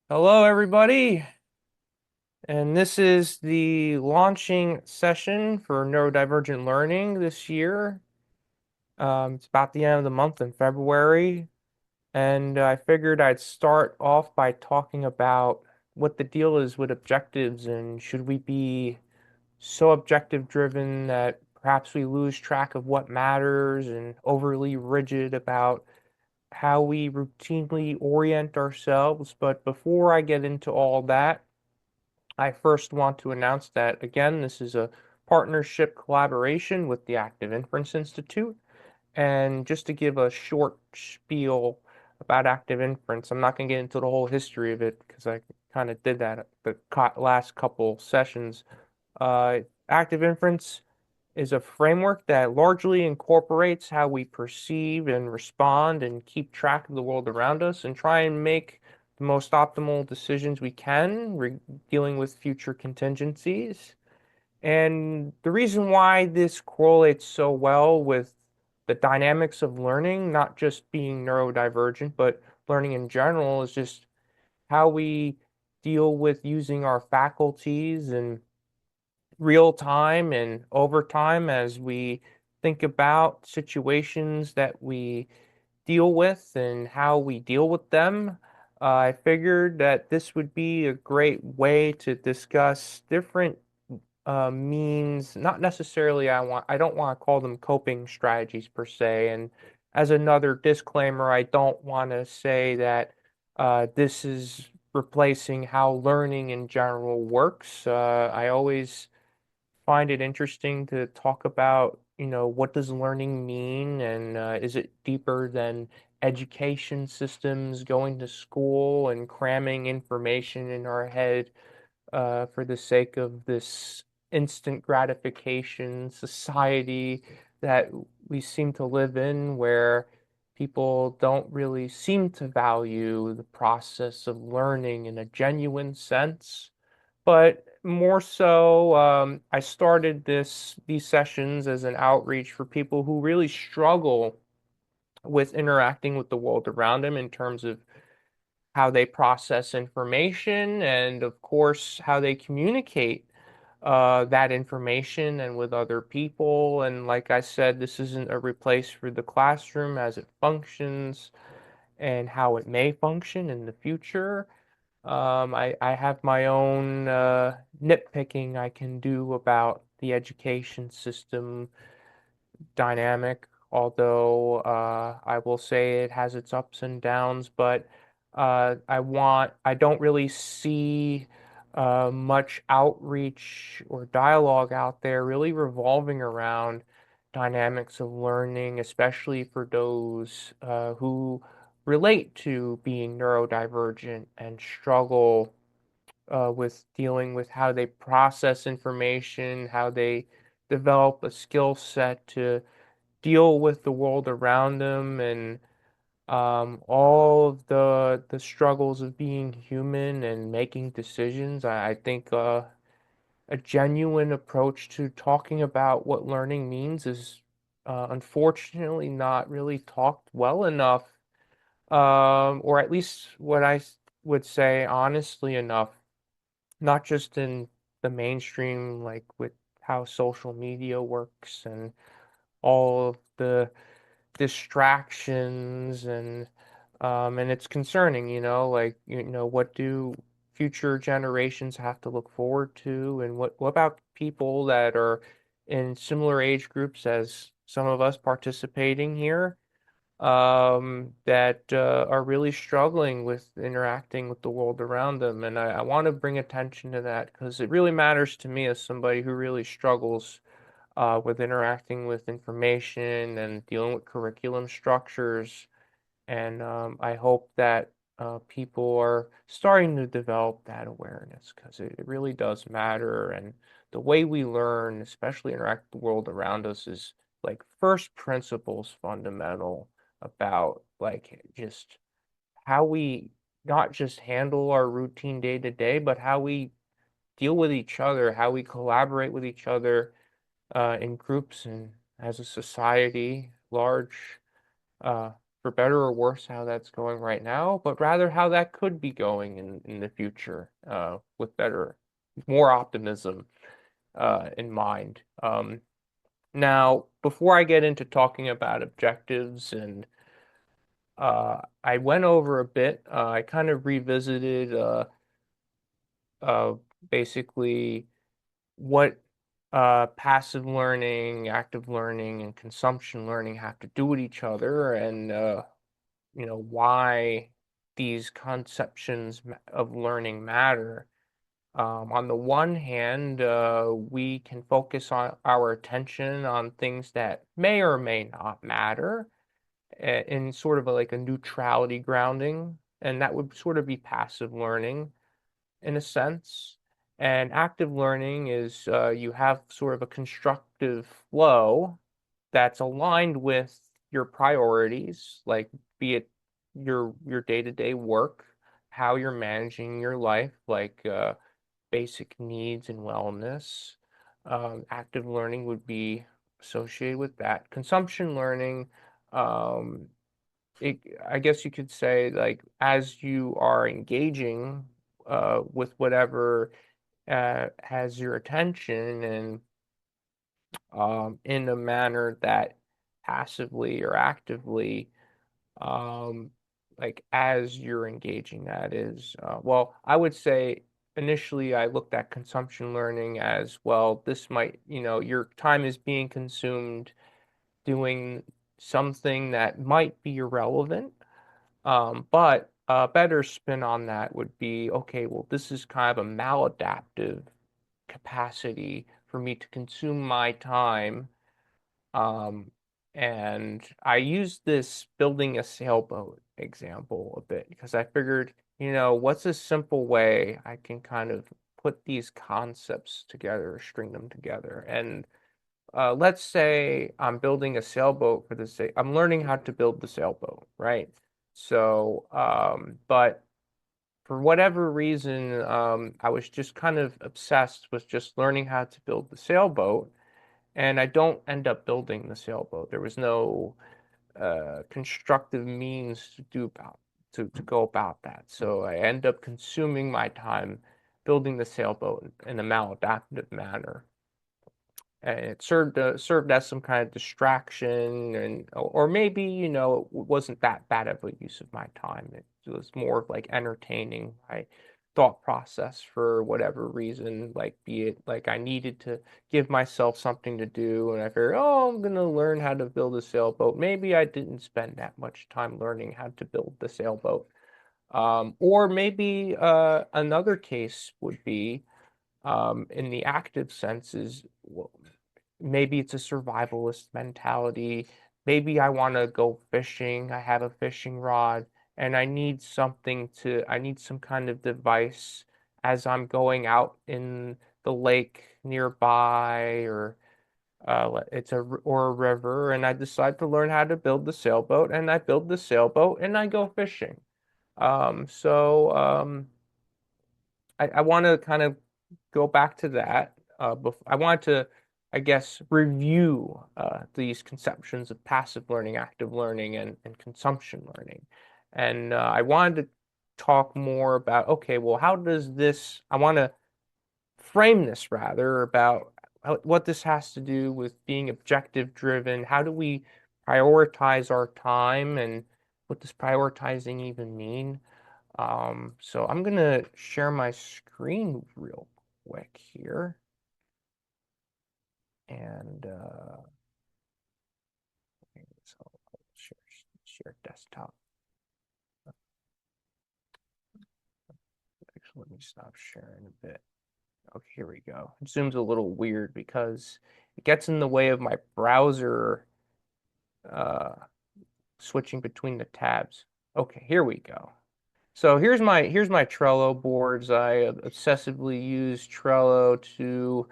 Hello, everybody, and this is the launching session for neurodivergent learning this year. It's about the end of the month in February, and I figured I'd start off by talking about what the deal is with objectives and should we be so objective driven that perhaps we lose track of what matters and overly rigid about how we routinely orient ourselves. But before I get into all that, I first want to announce that, again, this is a partnership collaboration with the Active Inference Institute. And just to give a short spiel about active inference, I'm not going to get into the whole history of it because I kind of did that at the last couple sessions. Uh, Active inference is a framework that largely incorporates how we perceive and respond and keep track of the world around us and try and make the most optimal decisions we can, dealing with future contingencies. And the reason why this correlates so well with the dynamics of learning, not just being neurodivergent, but learning in general, is just how we deal with using our faculties and real time and over time as we think about situations that we deal with and how we deal with them. I figured that this would be a great way to discuss different means, not necessarily I don't want to call them coping strategies per se. And as another disclaimer, I don't want to say that this is replacing how learning in general works. I always find it interesting to talk about, what does learning mean, and is it deeper than education systems, going to school and cramming information in our head for the sake of this instant gratification society that we seem to live in, where people don't really seem to value the process of learning in a genuine sense. But more so, I started these sessions as an outreach for people who really struggle with interacting with the world around them in terms of how they process information and, of course, how they communicate that information and with other people. And like I said, this isn't a replace for the classroom as it functions and how it may function in the future. I have my own nitpicking I can do about the education system dynamic, although I will say it has its ups and downs, but I don't really see much outreach or dialogue out there really revolving around dynamics of learning, especially for those who relate to being neurodivergent and struggle with dealing with how they process information, how they develop a skill set to deal with the world around them, and all of the struggles of being human and making decisions. I think a genuine approach to talking about what learning means is unfortunately not really talked well enough, or at least what would say honestly enough, not just in the mainstream, like with how social media works and all of the distractions and it's concerning, like, what do future generations have to look forward to, and what about people that are in similar age groups as some of us participating here, that are really struggling with interacting with the world around them. And I want to bring attention to that because it really matters to me as somebody who really struggles with interacting with information and dealing with curriculum structures. And I hope that people are starting to develop that awareness because it really does matter. And the way we learn, especially interact with the world around us, is like first principles fundamental about like just how we not just handle our routine day to day, but how we deal with each other, how we collaborate with each other in groups and as a society large, uh, for better or worse how that's going right now, but rather how that could be going in the future, with more optimism in mind. Now, before I get into talking about objectives and I went over a bit, I kind of revisited uh, basically what passive learning, active learning, and consumption learning have to do with each other, and why these conceptions of learning matter. On the one hand, we can focus on our attention on things that may or may not matter in sort of like a neutrality grounding, and that would sort of be passive learning in a sense. And active learning is you have sort of a constructive flow that's aligned with your priorities, like be it your day-to-day work, how you're managing your life, like basic needs and wellness. Active learning would be associated with that. Consumption learning, um, I guess you could say, like, as you are engaging with whatever has your attention and in a manner that passively or actively, um, like as you're engaging, that is, well, I would say initially I looked at consumption learning as well. This might, your time is being consumed doing something that might be irrelevant. But a better spin on that would be, okay, well, this is kind of a maladaptive capacity for me to consume my time. Um, and I use this building a sailboat example a bit because I figured, what's a simple way I can kind of put these concepts together, string them together. And let's say I'm building a sailboat for the sake, I'm learning how to build the sailboat, right? So, but for whatever reason, I was just kind of obsessed with just learning how to build the sailboat, and I don't end up building the sailboat. There was no constructive means to go about that. So I end up consuming my time building the sailboat in a maladaptive manner, and it served as some kind of distraction, and or maybe it wasn't that bad of a use of my time. It was more of like entertaining my thought process for whatever reason, like be it like I needed to give myself something to do, and I figured, oh, I'm gonna learn how to build a sailboat. Maybe I didn't spend that much time learning how to build the sailboat. Or maybe another case would be in the active senses, well, maybe it's a survivalist mentality. Maybe I want to go fishing. I have a fishing rod and I need some kind of device as I'm going out in the lake nearby, or or a river, and I decide to learn how to build the sailboat, and I build the sailboat and I go fishing. So I want to kind of go back to that. I want to, I guess, review these conceptions of passive learning, active learning, and consumption learning. And I wanted to talk more about, okay, well, I want to frame this rather about what this has to do with being objective driven. How do we prioritize our time, and what does prioritizing even mean? So I'm gonna share my screen real quick here, and so I'll share desktop. Actually, let me stop sharing a bit. Okay, here we go. It zooms a little weird because it gets in the way of my browser uh, switching between the tabs. Okay, here we go. So here's my Trello boards. I obsessively use Trello to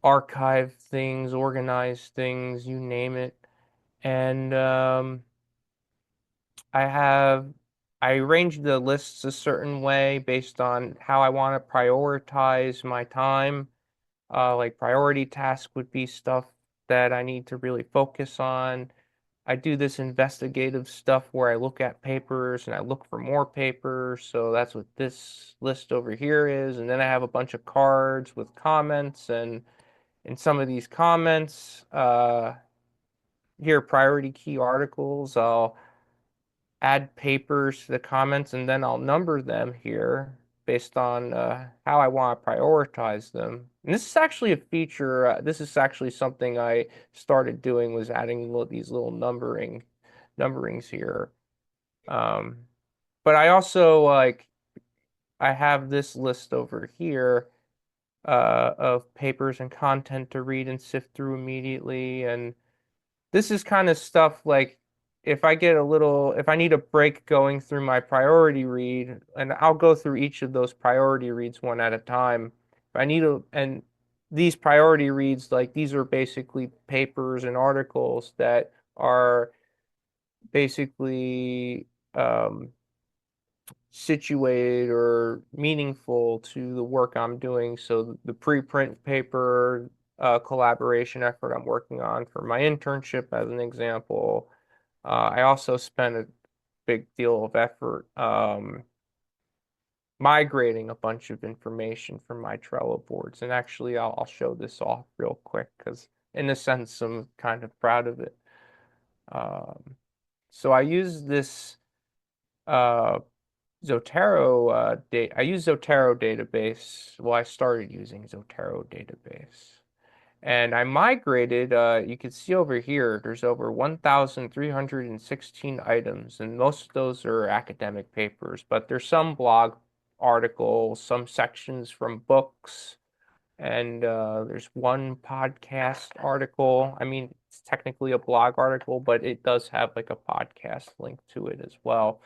archive things, organize things, you name it. And I have I arrange the lists a certain way based on how I want to prioritize my time. Like priority task would be stuff that I need to really focus on. I do this investigative stuff where I look at papers and I look for more papers. So that's what this list over here is. And then I have a bunch of cards with comments, and in some of these comments, here, priority key articles, I'll add papers to the comments and then I'll number them here based on how I want to prioritize them. And this is actually a feature. This is actually something I started doing, was adding these little numberings here. Um, but I also I have this list over here of papers and content to read and sift through immediately. And this is kind of stuff like if I need a break going through my priority read, and I'll go through each of those priority reads one at a time. If I need and these priority reads, like these are basically papers and articles that are basically situated or meaningful to the work I'm doing. So the preprint paper collaboration effort I'm working on for my internship, as an example. I also spent a big deal of effort migrating a bunch of information from my Trello boards. And actually, I'll show this off real quick because, in a sense, I'm kind of proud of it. So I use this uh, Zotero data. I use Zotero database. Well, I started using Zotero database. And I migrated, you can see over here, there's over 1,316 items, and most of those are academic papers, but there's some blog articles, some sections from books, and there's one podcast article. I mean, it's technically a blog article, but it does have like a podcast link to it as well.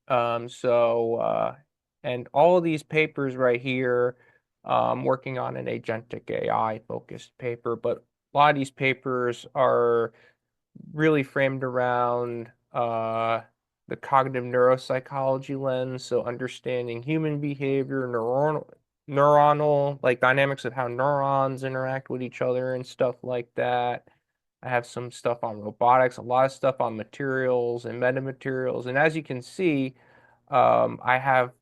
And all of these papers right here, working on an agentic AI focused paper, but a lot of these papers are really framed around the cognitive neuropsychology lens, so understanding human behavior, neuronal like dynamics of how neurons interact with each other and stuff like that. I have some stuff on robotics, a lot of stuff on materials and metamaterials. And as you can see, I have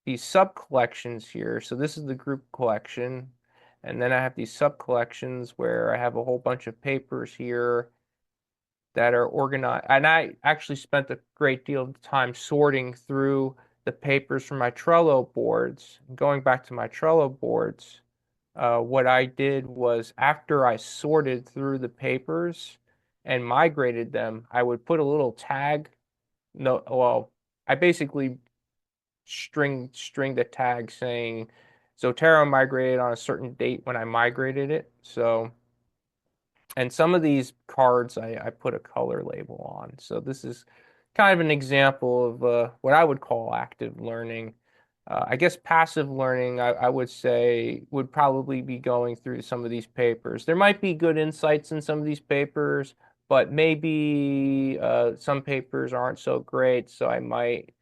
these sub collections here. So this is the group collection. And then I have these sub collections where I have a whole bunch of papers here that are organized. And I actually spent a great deal of time sorting through the papers from my Trello boards. Going back to my Trello boards, what I did was, after I sorted through the papers and migrated them, I would put a little tag. No, well, I basically string the tag saying Zotero migrated on a certain date when I migrated it. So, and some of these cards I put a color label on. So this is kind of an example of what I would call active learning. I guess passive learning, I would say, would probably be going through some of these papers. There might be good insights in some of these papers, but maybe some papers aren't so great. So I might,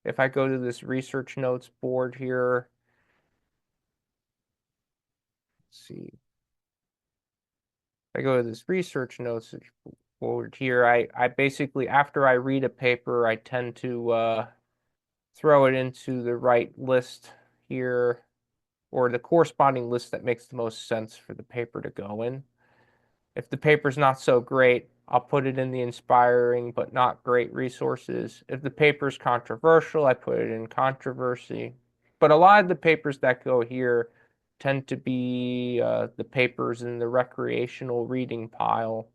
if I go to this research notes board here, let's see. If I go to this research notes board here, I basically, after I read a paper, I tend to throw it into the right list here, or the corresponding list that makes the most sense for the paper to go in. If the paper's not so great, I'll put it in the inspiring but not great resources. If the paper's controversial, I put it in controversy. But a lot of the papers that go here tend to be the papers in the recreational reading pile.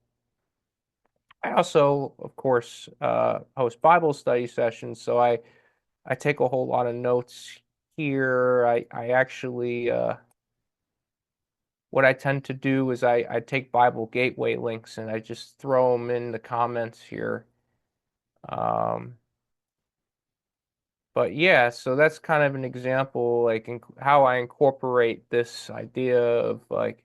I also, of course, host Bible study sessions, so I take a whole lot of notes here. I actually what I tend to do is I take Bible Gateway links and I just throw them in the comments here. Um, but yeah, so that's kind of an example, like how I incorporate this idea of like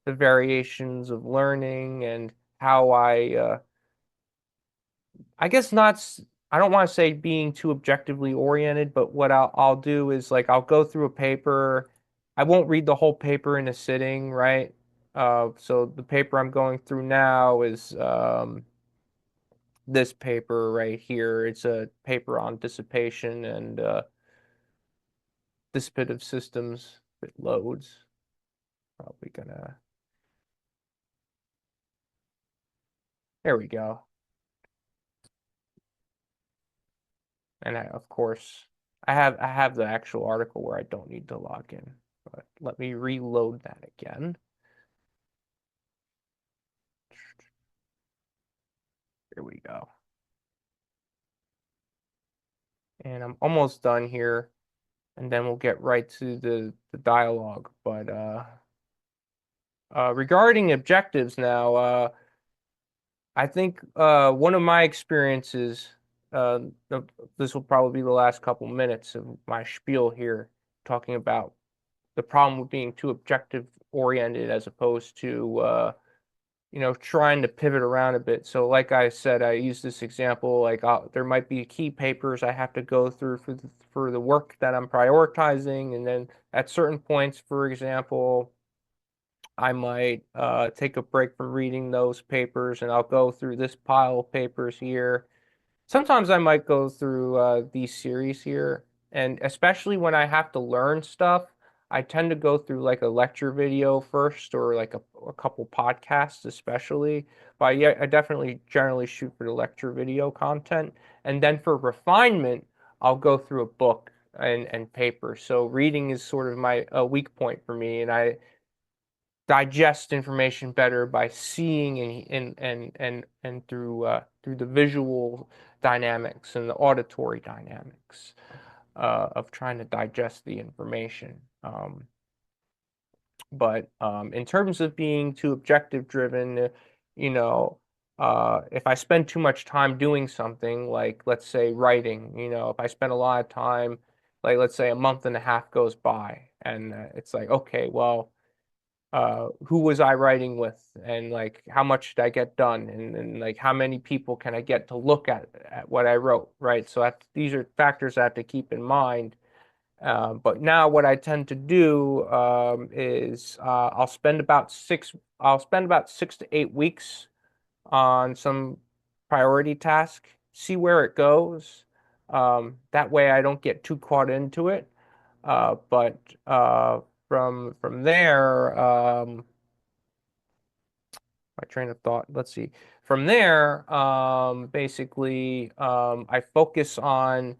the variations of learning, and how I guess not, I don't want to say being too objectively oriented, but what I'll do is, like, I'll go through a paper. I won't read the whole paper in a sitting, right? So the paper I'm going through now is this paper right here. It's a paper on dissipation and dissipative systems. If it loads, probably gonna. There we go. And of course, I have the actual article where I don't need to log in. But let me reload that again. Here we go. And I'm almost done here, and then we'll get right to the dialogue. But regarding objectives now, I think one of my experiences, uh, this will probably be the last couple minutes of my spiel here, talking about the problem with being too objective oriented as opposed to trying to pivot around a bit. So like I said, I use this example, like there might be key papers I have to go through for the work that I'm prioritizing. And then at certain points, for example, I might take a break from reading those papers and I'll go through this pile of papers here. Sometimes I might go through these series here, and especially when I have to learn stuff, I tend to go through like a lecture video first or like a couple podcasts, especially. But yeah, I definitely generally shoot for the lecture video content. And then for refinement, I'll go through a book and paper. So reading is sort of my a weak point for me, and I digest information better by seeing and through the visual dynamics and the auditory dynamics of trying to digest the information. But in terms of being too objective driven, you know, if I spend too much time doing something like, let's say, writing, if I spend a lot of time, like, let's say a month and a half goes by, and it's like, okay, well, who was I writing with, and like how much did I get done, and like how many people can I get to look at what I wrote, right? So these are factors I have to keep in mind. But now what I tend to do is I'll spend about 6 to 8 weeks on some priority task, see where it goes. That way I don't get too caught into it. But from there, my train of thought. Let's see. From there, basically, I focus on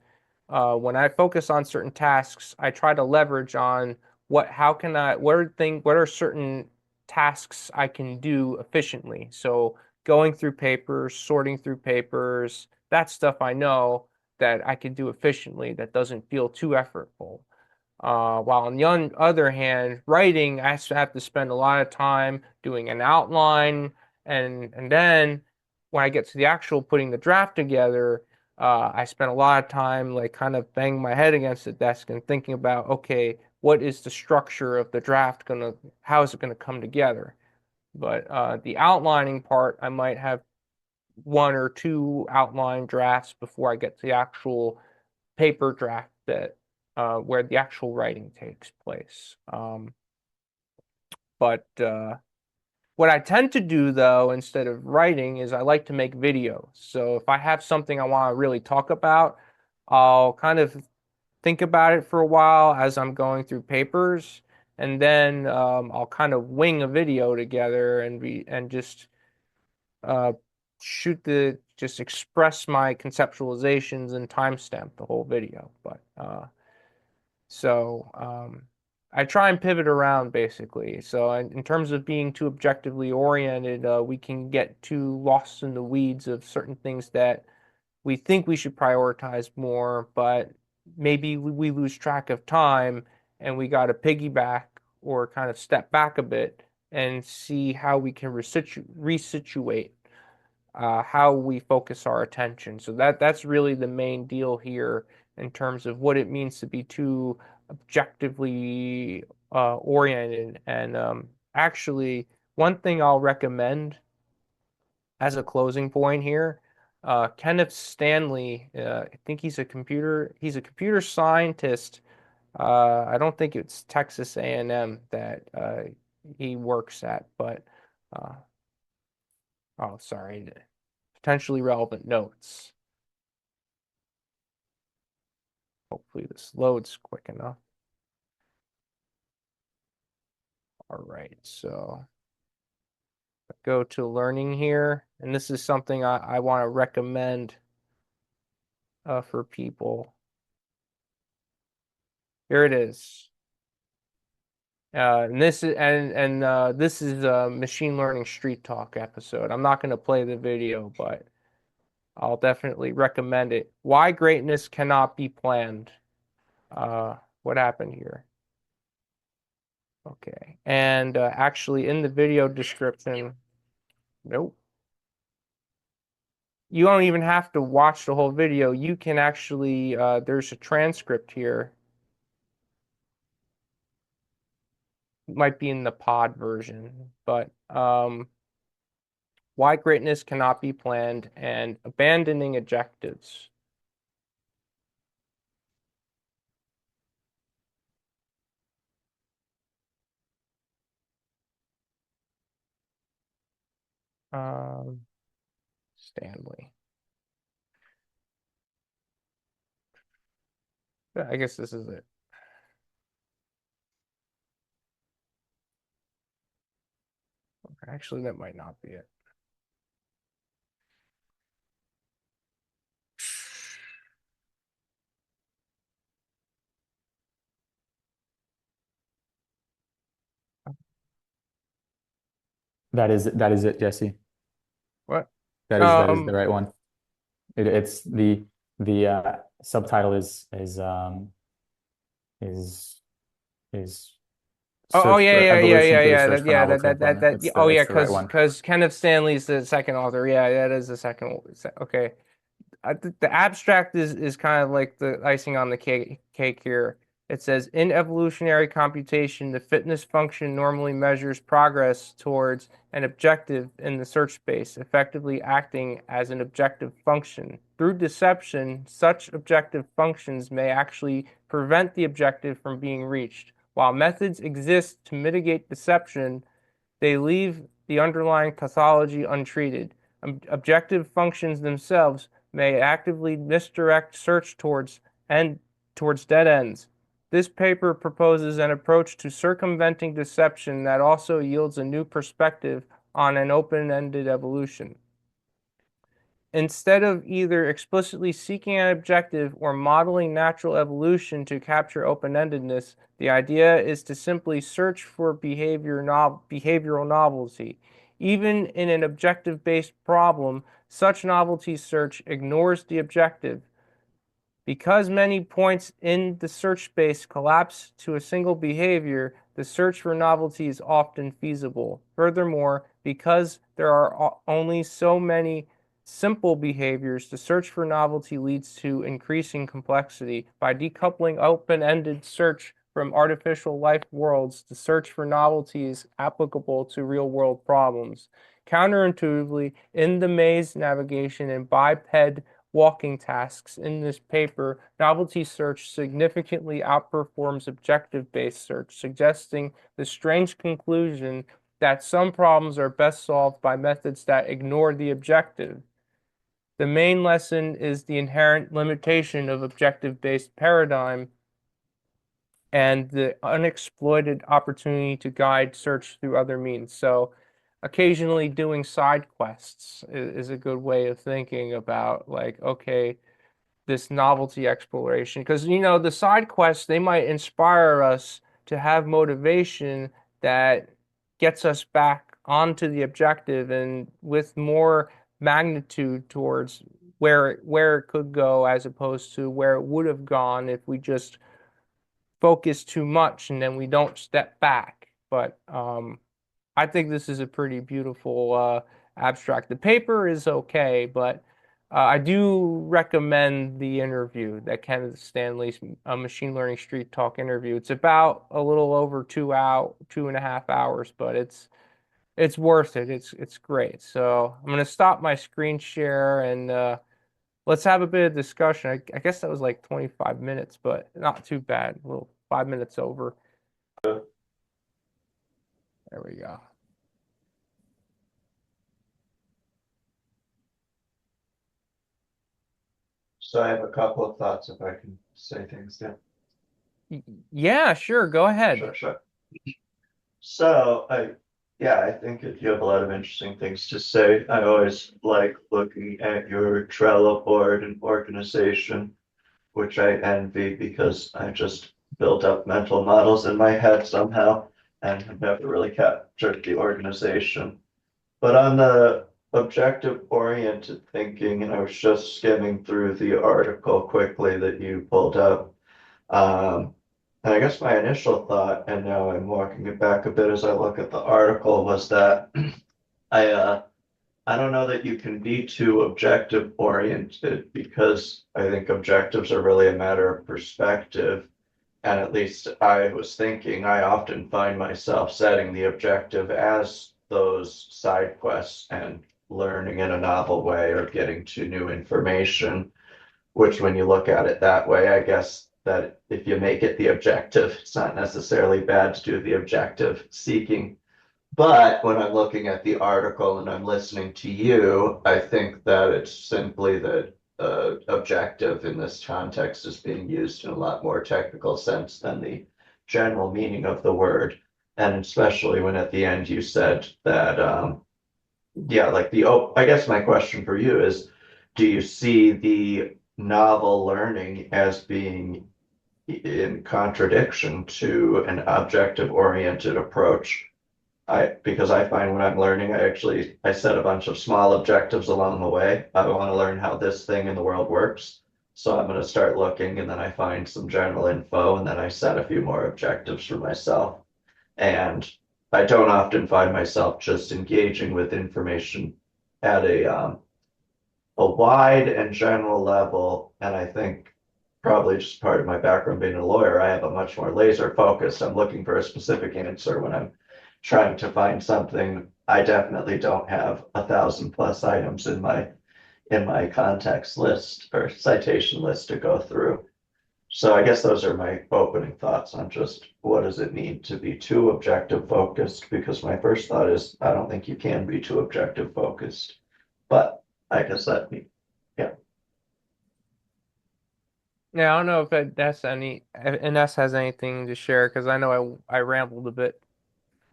when I focus on certain tasks, I try to leverage on what are certain tasks I can do efficiently. So going through papers, sorting through papers, that stuff I know that I can do efficiently that doesn't feel too effortful. While on the other hand, writing, I have to spend a lot of time doing an outline, and then when I get to the actual putting the draft together, I spend a lot of time like kind of banging my head against the desk and thinking about, okay, what is the structure of the draft how is it gonna come together? But the outlining part, I might have one or two outline drafts before I get to the actual paper draft that where the actual writing takes place. But what I tend to do though, instead of writing, is I like to make videos. So if I have something I want to really talk about, I'll kind of think about it for a while as I'm going through papers, and then I'll kind of wing a video together and just uh, just express my conceptualizations and timestamp the whole video. But so I try and pivot around basically. So in terms of being too objectively oriented, we can get too lost in the weeds of certain things that we think we should prioritize more, but maybe we lose track of time and we got to piggyback or kind of step back a bit and see how we can resituate how we focus our attention. So that's really the main deal here in terms of what it means to be too objectively oriented. And actually, one thing I'll recommend as a closing point here, Kenneth Stanley, I think he's a computer scientist. I don't think it's Texas A&M that he works at, but oh, sorry, potentially relevant notes. Hopefully this loads quick enough. All right, so go to learning here, and this is something I want to recommend for people. Here it is. And this is a machine learning street talk episode. I'm not going to play the video, but I'll definitely recommend it. Why greatness cannot be planned. What happened here? Okay. And actually in the video description, nope. You don't even have to watch the whole video. You can actually, there's a transcript here. It might be in the pod version, but why greatness cannot be planned and abandoning objectives. Stanley. I guess this is it. Actually, that might not be it. That is it, Jesse. What? That is the right one. It's the subtitle is is Oh search yeah, for yeah, yeah, evolution yeah, through the yeah. search That, for yeah, novelty employment. yeah. Oh yeah, It's the right one. because Kenneth Stanley's the second author. Yeah, that is the second. Okay. The abstract is kind of like the icing on the cake here. It says in evolutionary computation, the fitness function normally measures progress towards an objective in the search space, effectively acting as an objective function. Through deception, such objective functions may actually prevent the objective from being reached. While methods exist to mitigate deception, they leave the underlying pathology untreated. Objective functions themselves may actively misdirect search towards dead ends. This paper proposes an approach to circumventing deception that also yields a new perspective on an open-ended evolution. Instead of either explicitly seeking an objective or modeling natural evolution to capture open-endedness, the idea is to simply search for behavioral novelty. Even in an objective-based problem, such novelty search ignores the objective. Because many points in the search space collapse to a single behavior, the search for novelty is often feasible. Furthermore, because there are only so many simple behaviors, the search for novelty leads to increasing complexity. By decoupling open-ended search from artificial life worlds, the search for novelty is applicable to real-world problems. Counterintuitively, in the maze navigation and biped walking tasks in this paper, novelty search significantly outperforms objective-based search, suggesting the strange conclusion that some problems are best solved by methods that ignore the objective. The main lesson is the inherent limitation of objective-based paradigm and the unexploited opportunity to guide search through other means. So occasionally doing side quests is a good way of thinking about like, okay, this novelty exploration. Because, the side quests, they might inspire us to have motivation that gets us back onto the objective and with more magnitude towards where it could go as opposed to where it would have gone if we just focus too much and then we don't step back. But I think this is a pretty beautiful abstract. The paper is okay, but I do recommend the interview, that Kenneth Stanley's machine learning street talk interview. It's about a little over 2.5 hours, but it's worth it. It's great. So I'm gonna stop my screen share and let's have a bit of discussion. I guess that was like 25 minutes, but not too bad. A little 5 minutes over. There we go. So I have a couple of thoughts if I can say things down. Yeah, sure. Go ahead. Sure, sure. So yeah, I think you have a lot of interesting things to say. I always like looking at your Trello board and organization, which I envy because I just built up mental models in my head somehow and have never really captured the organization. But on the objective oriented thinking, and I was just skimming through the article quickly that you pulled up. And I guess my initial thought, and now I'm walking it back a bit as I look at the article, was that I don't know that you can be too objective oriented because I think objectives are really a matter of perspective. And at least I was thinking, I often find myself setting the objective as those side quests and learning in a novel way or getting to new information, which when you look at it that way, I guess that if you make it the objective, it's not necessarily bad to do the objective seeking. But when I'm looking at the article and I'm listening to you, I think that it's simply that objective in this context is being used in a lot more technical sense than the general meaning of the word. And especially when at the end you said that, yeah, like I guess my question for you is, do you see the novel learning as being in contradiction to an objective oriented approach? Because I find when I'm learning, I set a bunch of small objectives along the way. I want to learn how this thing in the world works. So I'm going to start looking and then I find some general info and then I set a few more objectives for myself. And I don't often find myself just engaging with information at a wide and general level. And I think probably just part of my background being a lawyer, I have a much more laser focus. I'm looking for a specific answer when I'm trying to find something. I definitely don't have 1,000+ items in my context list or citation list to go through. So I guess those are my opening thoughts on just what does it mean to be too objective focused? Because my first thought is I don't think you can be too objective focused. But I guess yeah. Yeah, I don't know if if Ines has anything to share because I know I rambled a bit.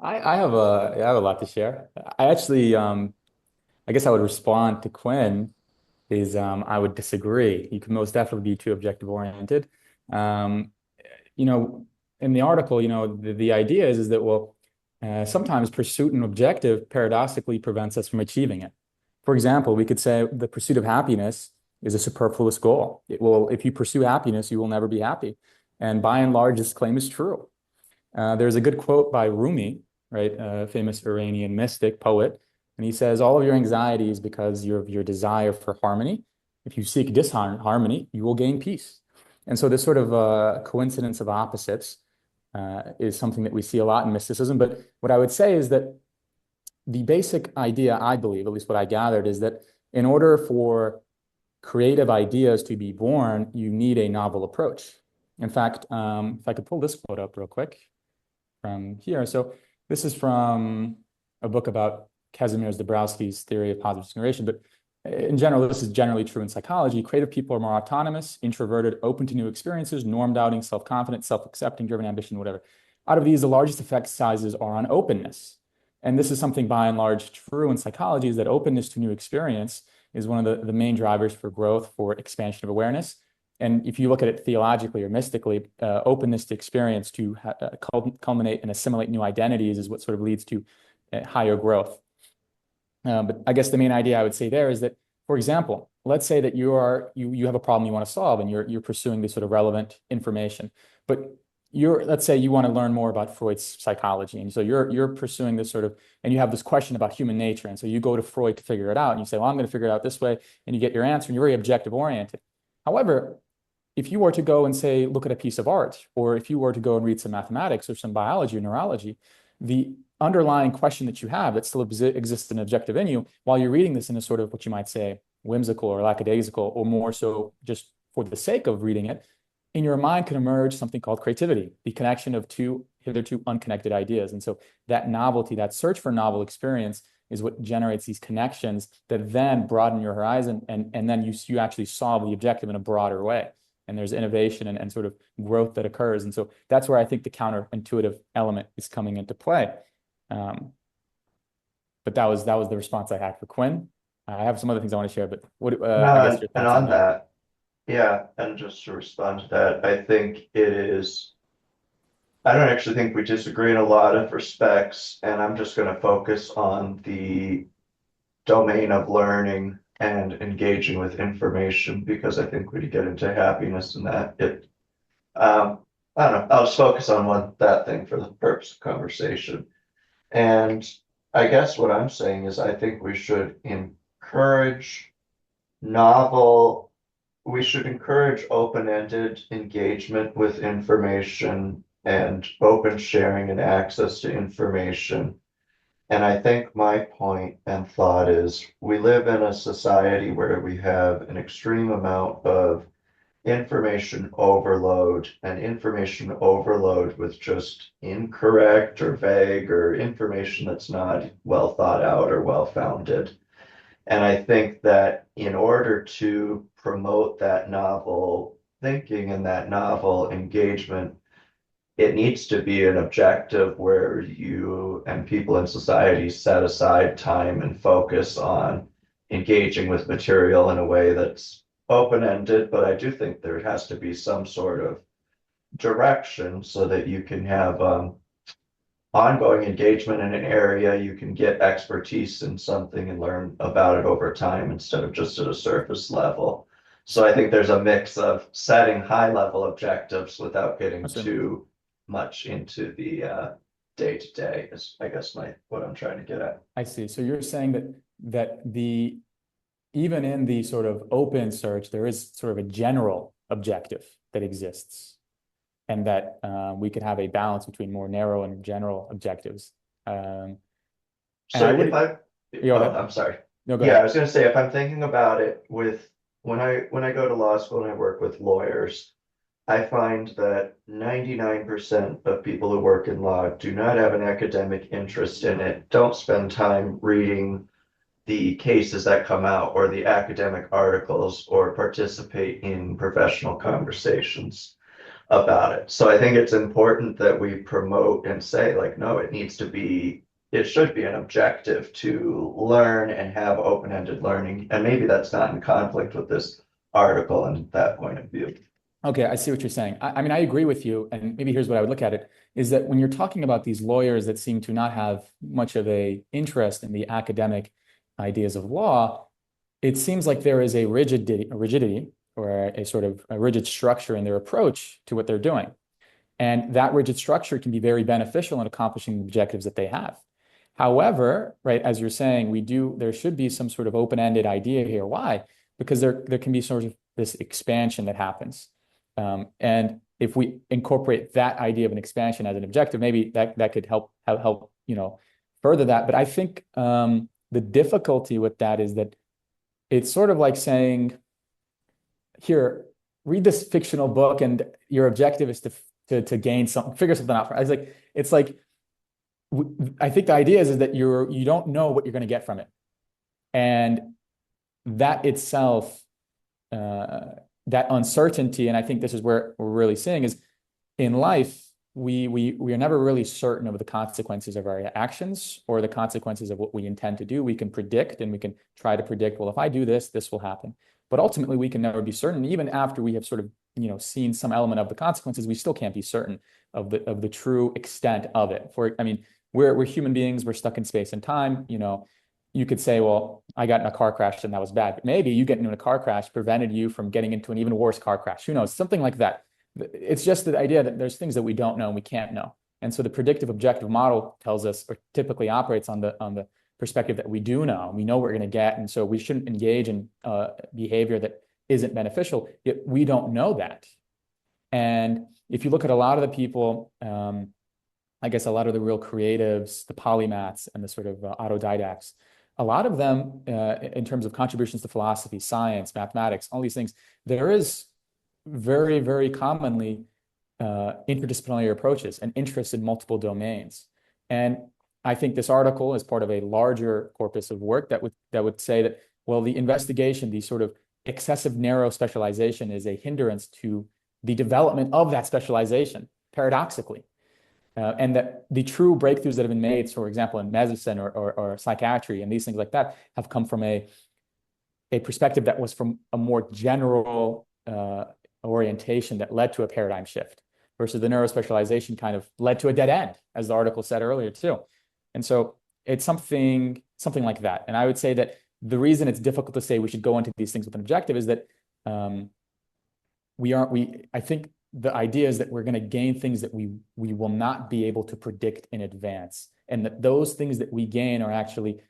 I have a lot to share. I actually I guess I would respond to Quinn is I would disagree. You can most definitely be too objective oriented. Um, you know, in the article, the idea is that, well, sometimes pursuit and objective paradoxically prevents us from achieving it. For example, we could say the pursuit of happiness is a superfluous goal. If you pursue happiness, you will never be happy. And by and large, this claim is true. There's a good quote by Rumi, right, a famous Iranian mystic poet, and he says, "All of your anxiety is because of your desire for harmony. If you seek disharmony, you will gain peace." And so this sort of coincidence of opposites is something that we see a lot in mysticism. But what I would say is that the basic idea, I believe, at least what I gathered, is that in order for creative ideas to be born, you need a novel approach. In fact, if I could pull this quote up real quick from here. So this is from a book about Kazimierz Dabrowski's theory of positive discrimination. But in general, this is generally true in psychology. Creative people are more autonomous, introverted, open to new experiences, norm-doubting, self-confident, self-accepting, driven ambition, whatever. Out of these, the largest effect sizes are on openness. And this is something by and large true in psychology, is that openness to new experience is one of the main drivers for growth, for expansion of awareness. And if you look at it theologically or mystically, openness to experience, to culminate and assimilate new identities is what sort of leads to higher growth. But I guess the main idea I would say there is that, for example, let's say that you have a problem you want to solve and you're pursuing this sort of relevant information, but let's say you want to learn more about Freud's psychology, and so you're pursuing this sort of, and you have this question about human nature, and so you go to Freud to figure it out, and you say, well, I'm going to figure it out this way, and you get your answer, and you're very objective oriented. However, if you were to go and say, look at a piece of art, or if you were to go and read some mathematics or some biology or neurology, the underlying question that you have that still exists in objective in you, while you're reading this in a sort of what you might say whimsical or lackadaisical, or more so just for the sake of reading it, in your mind can emerge something called creativity, the connection of two hitherto unconnected ideas. And so that novelty, that search for novel experience is what generates these connections that then broaden your horizon, and then you actually solve the objective in a broader way. And there's innovation and sort of growth that occurs. And so that's where I think the counterintuitive element is coming into play. But that was the response I had for Quinn. I have some other things I want to share, but what I guess No, your and thoughts on on that? that, yeah, and just to respond to that, I think it is. I don't actually think we disagree in a lot of respects, and I'm just going to focus on the domain of learning and engaging with information because I think when you get into happiness and that, I don't know, I'll just focus on that thing for the purpose of conversation. And I guess what I'm saying is I think encourage novel, we should encourage open-ended engagement with information and open sharing and access to information. And I think my point and thought is we live in a society where we have an extreme amount of information overload and information overload with just incorrect or vague or information that's not well thought out or well founded. And I think that in order to promote that novel thinking and that novel engagement, it needs to be an objective where you and people in society set aside time and focus on engaging with material in a way that's open-ended, but I do think there has to be some sort of direction so that you can have ongoing engagement in an area, you can get expertise in something and learn about it over time instead of just at a surface level. So I think there's a mix of setting high level objectives without getting too much into the day to day is I guess what I'm trying to get at. I see. So you're saying that even in the sort of open search, there is sort of a general objective that exists, and that we could have a balance between more narrow and general objectives. So I'm sorry. No, go Yeah, ahead. I was going to say if I'm thinking about it with when I go to law school and I work with lawyers, I find that 99% of people who work in law do not have an academic interest in it, don't spend time reading the cases that come out or the academic articles or participate in professional conversations about it. So I think it's important that we promote and say, like, no, it should be an objective to learn and have open-ended learning. And maybe that's not in conflict with this article and that point of view. Okay, I see what you're saying. I mean, I agree with you. And maybe here's what I would look at it is that when you're talking about these lawyers that seem to not have much of a interest in the academic ideas of law, it seems like there is a rigidity or a sort of a rigid structure in their approach to what they're doing. And that rigid structure can be very beneficial in accomplishing the objectives that they have. However, right, as you're saying, there should be some sort of open-ended idea here. Why? Because there can be sort of this expansion that happens. And if we incorporate that idea of an expansion as an objective, maybe that could help further that. But I think the difficulty with that is that it's sort of like saying, here, read this fictional book, and your objective is to gain something, figure something out. It's like I think the idea is that you don't know what you're going to get from it, and that itself. That uncertainty, and I think this is where we're really seeing is in life, we are never really certain of the consequences of our actions or the consequences of what we intend to do. We can predict and we can try to predict, well, if I do this, this will happen. But ultimately, we can never be certain. Even after we have sort of seen some element of the consequences, we still can't be certain of the true extent of it. We're human beings. We're stuck in space and time. You could say, well, I got in a car crash and that was bad. But maybe you getting into a car crash prevented you from getting into an even worse car crash. Who knows? Something like that. It's just the idea that there's things that we don't know and we can't know. And so the predictive objective model tells us, or typically operates on the perspective that we do know. We know what we're going to get. And so we shouldn't engage in behavior that isn't beneficial. Yet we don't know that. And if you look at a lot of the people, I guess a lot of the real creatives, the polymaths and the sort of autodidacts, a lot of them, in terms of contributions to philosophy, science, mathematics, all these things, there is very, very commonly interdisciplinary approaches and interest in multiple domains. And I think this article is part of a larger corpus of work that would say that, well, the investigation, the sort of excessive narrow specialization is a hindrance to the development of that specialization, paradoxically. And that the true breakthroughs that have been made, for example, in medicine or psychiatry and these things like that, have come from a perspective that was from a more general orientation that led to a paradigm shift, versus the neurospecialization kind of led to a dead end, as the article said earlier too. And so it's something like that. And I would say that the reason it's difficult to say we should go into these things with an objective is that I think the idea is that we're going to gain things that we will not be able to predict in advance, and that those things that we gain are actually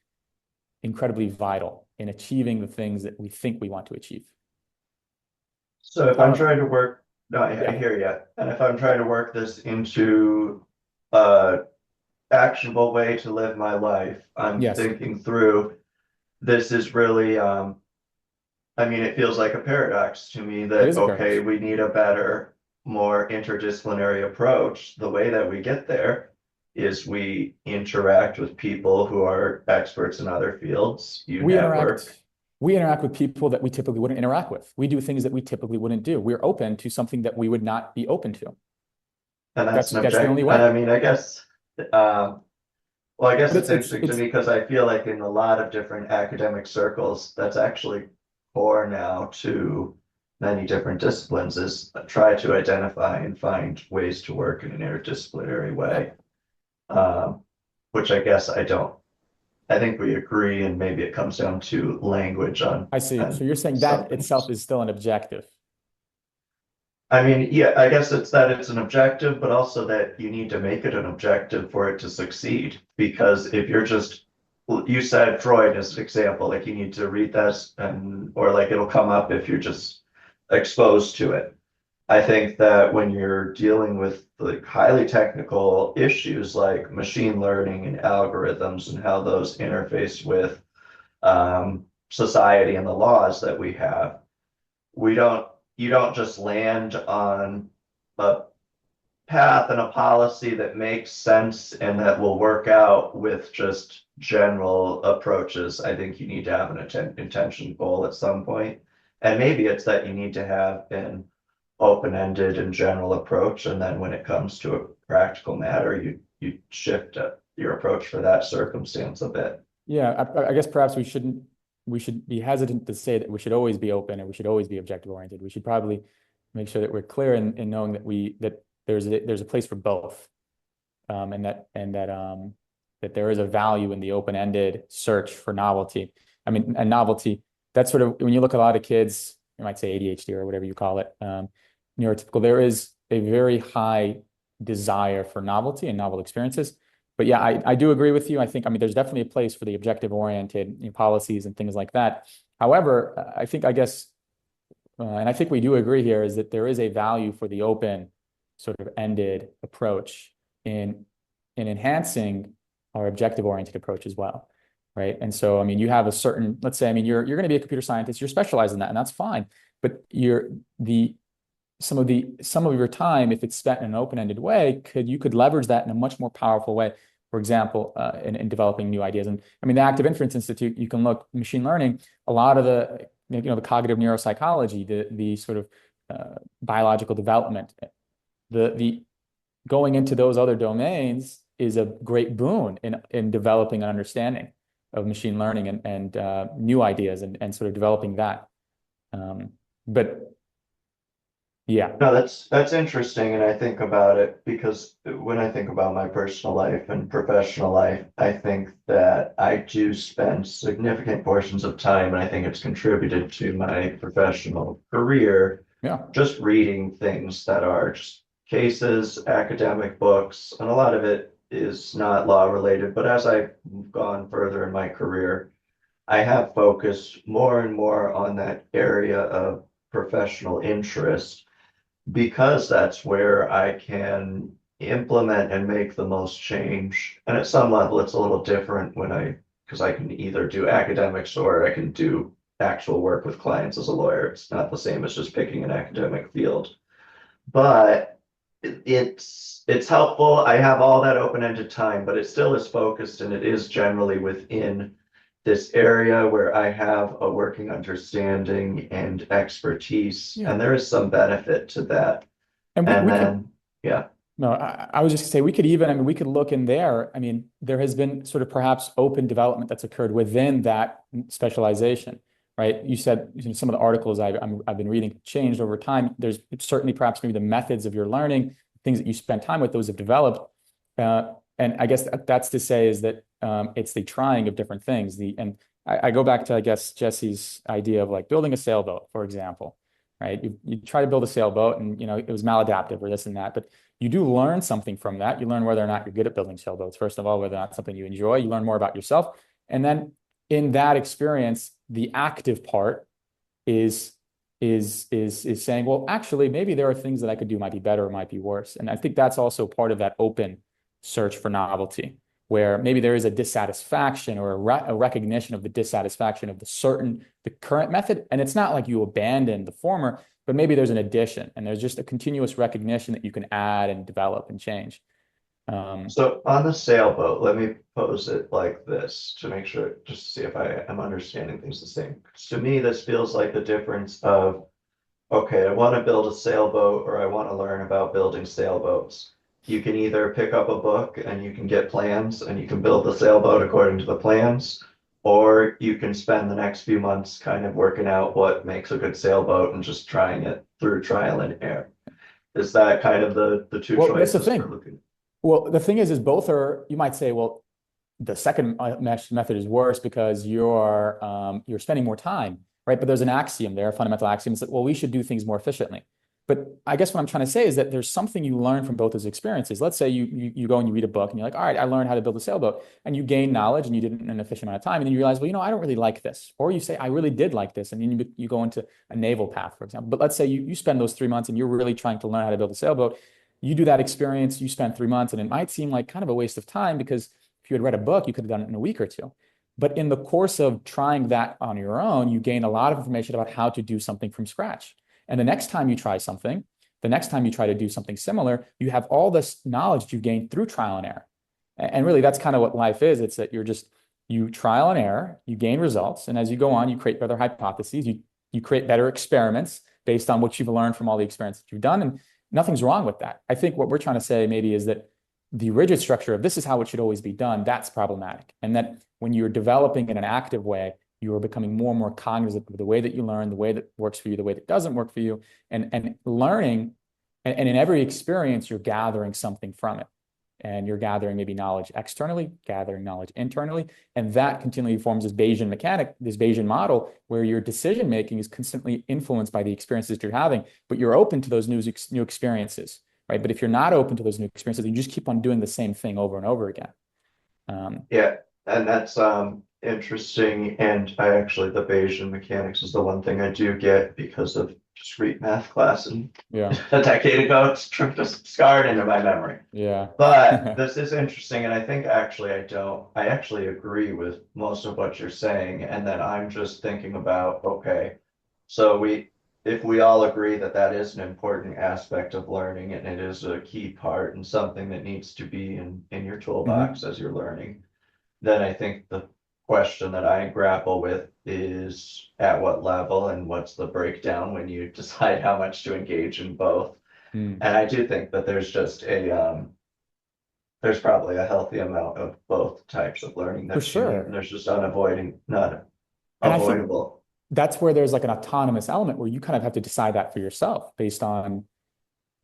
incredibly vital in achieving the things that we think we want to achieve. So if I'm trying to work, no, I hear you. And if I'm trying to work this into actionable way to live my life, I'm thinking through, this is really, I mean, it feels like a paradox to me that, okay, we need a better, more interdisciplinary approach. The way that we get there is we interact with people who are experts in other fields. We interact with people that we typically wouldn't interact with. We do things that we typically wouldn't do. We're open to something that we would not be open to. And that's the only way. And I mean, I guess, well, I guess it's interesting to me because I feel like in a lot of different academic circles, that's actually core now to many different disciplines, is try to identify and find ways to work in an interdisciplinary way. Which I guess I think we agree, and maybe it comes down to language on. I see. So you're saying that itself is still an objective. I mean, yeah, I guess it's an objective, but also that you need to make it an objective for it to succeed. Because if you're just, you said Freud as an example, like you need to read this or like it'll come up if you're just exposed to it. I think that when you're dealing with like highly technical issues like machine learning and algorithms and how those interface with society and the laws that we have, you don't just land on a path and a policy that makes sense and that will work out with just general approaches. I think you need to have an intention goal at some point. And maybe it's that you need to have an open-ended and general approach, and then when it comes to a practical matter, you shift your approach for that circumstance a bit. Yeah, I guess perhaps we should be hesitant to say that we should always be open and we should always be objective oriented. We should probably make sure that we're clear in knowing that there's a place for both, and that there is a value in the open-ended search for novelty. I mean, and novelty, that's sort of when you look at a lot of kids, you might say ADHD or whatever you call it, neurotypical, there is a very high desire for novelty and novel experiences. But yeah, I do agree with you. I mean, there's definitely a place for the objective-oriented policies and things like that. However, and I think we do agree here, is that there is a value for the open sort of ended approach in enhancing our objective-oriented approach as well. Right. And so, I mean, you have a certain, let's say, I mean, you're going to be a computer scientist, you're specialized in that, and that's fine. But some of your time, if it's spent in an open-ended way, you could leverage that in a much more powerful way. For example, in developing new ideas. And I mean, the Active Inference Institute, you can look machine learning, a lot of the cognitive neuropsychology, the sort of biological development, the going into those other domains is a great boon in developing an understanding of machine learning and new ideas and sort of developing that. But yeah. No, that's interesting. And I think about it because when I think about my personal life and professional life, I think that I do spend significant portions of time, and I think it's contributed to my professional career, just reading things that are just cases, academic books, and a lot of it is not law related. But as I've gone further in my career, I have focused more and more on that area of professional interest, because that's where I can implement and make the most change. And at some level, it's a little different because I can either do academics or I can do actual work with clients as a lawyer. It's not the same as just picking an academic field. But it's helpful. I have all that open-ended time, but it still is focused and it is generally within this area where I have a working understanding and expertise, Yeah. and there is some benefit to that. And And we could, then, yeah. no, I was just gonna say we could even, I mean, we could look in there. I mean, there has been sort of perhaps open development that's occurred within that specialization, right? You said some of the articles I've been reading changed over time. There's certainly perhaps maybe the methods of your learning, things that you spend time with, those have developed. And I guess that's to say is that it's the trying of different things. And I go back to, I guess, Jesse's idea of like building a sailboat, for example, right? You try to build a sailboat and, it was maladaptive or this and that, but you do learn something from that. You learn whether or not you're good at building sailboats. First of all, whether or not something you enjoy, you learn more about yourself. And then in that experience, the active part is is saying, well, actually, maybe there are things that I could do might be better or might be worse. And I think that's also part of that open search for novelty, where maybe there is a dissatisfaction or a recognition of the dissatisfaction of the current method. And it's not like you abandon the former, but maybe there's an addition and there's just a continuous recognition that you can add and develop and change. So on the sailboat, let me pose it like this to make sure, just to see if I am understanding things the same. 'Cause to me, this feels like the difference of, okay, I want to build a sailboat or I want to learn about building sailboats. You can either pick up a book and you can get plans and you can build the sailboat according to the plans, or you can spend the next few months kind of working out what makes a good sailboat and just trying it through trial and error. Is that kind of the two Well, that's the choices we're thing. looking at? Well, the thing is both are, you might say, well, the second method is worse because you're spending more time, right? But there's an axiom there, a fundamental axiom, is that, well, we should do things more efficiently. But I guess what I'm trying to say is that there's something you learn from both those experiences. Let's say you go and you read a book and you're like, all right, I learned how to build a sailboat, and you gain knowledge and you did it in an efficient amount of time, and then you realize, well, I don't really like this. Or you say, I really did like this, and then you go into a naval path, for example. But let's say you spend those 3 months and you're really trying to learn how to build a sailboat. You do that experience, you spend 3 months, and it might seem like kind of a waste of time because if you had read a book, you could have done it in a week or two. But in the course of trying that on your own, you gain a lot of information about how to do something from scratch. And the next time you try something, the next time you try to do something similar, you have all this knowledge you've gained through trial and error. And really, that's kind of what life is. It's that you trial and error, you gain results. And as you go on, you create better hypotheses, you create better experiments based on what you've learned from all the experiments that you've done. And nothing's wrong with that. I think what we're trying to say maybe is that the rigid structure of this is how it should always be done, that's problematic. And that when you're developing in an active way, you are becoming more and more cognizant of the way that you learn, the way that works for you, the way that doesn't work for you, and learning. And in every experience, you're gathering something from it. And you're gathering maybe knowledge externally, gathering knowledge internally. And that continually forms this Bayesian mechanic, this Bayesian model, where your decision making is constantly influenced by the experiences you're having, but you're open to those new experiences, right? But if you're not open to those new experiences, you just keep on doing the same thing over and over again. Yeah, and that's interesting. And I actually, the Bayesian mechanics is the one thing I do get because of discrete math class and Yeah, a decade ago, it's just scarred into my memory. yeah. But this is interesting, and I think actually I actually agree with most of what you're saying, and then I'm just thinking about, okay, so if we all agree that that is an important aspect of learning and it is a key part and something that needs to be in your toolbox Mhm. as you're learning, then I think the question that I grapple with is at what level and what's the breakdown when you decide how much to engage in both. Mm. And I do think that there's probably a healthy amount of both types of learning For that you need, and sure. there's just not And I think avoidable. that's where there's like an autonomous element where you kind of have to decide that for yourself based on,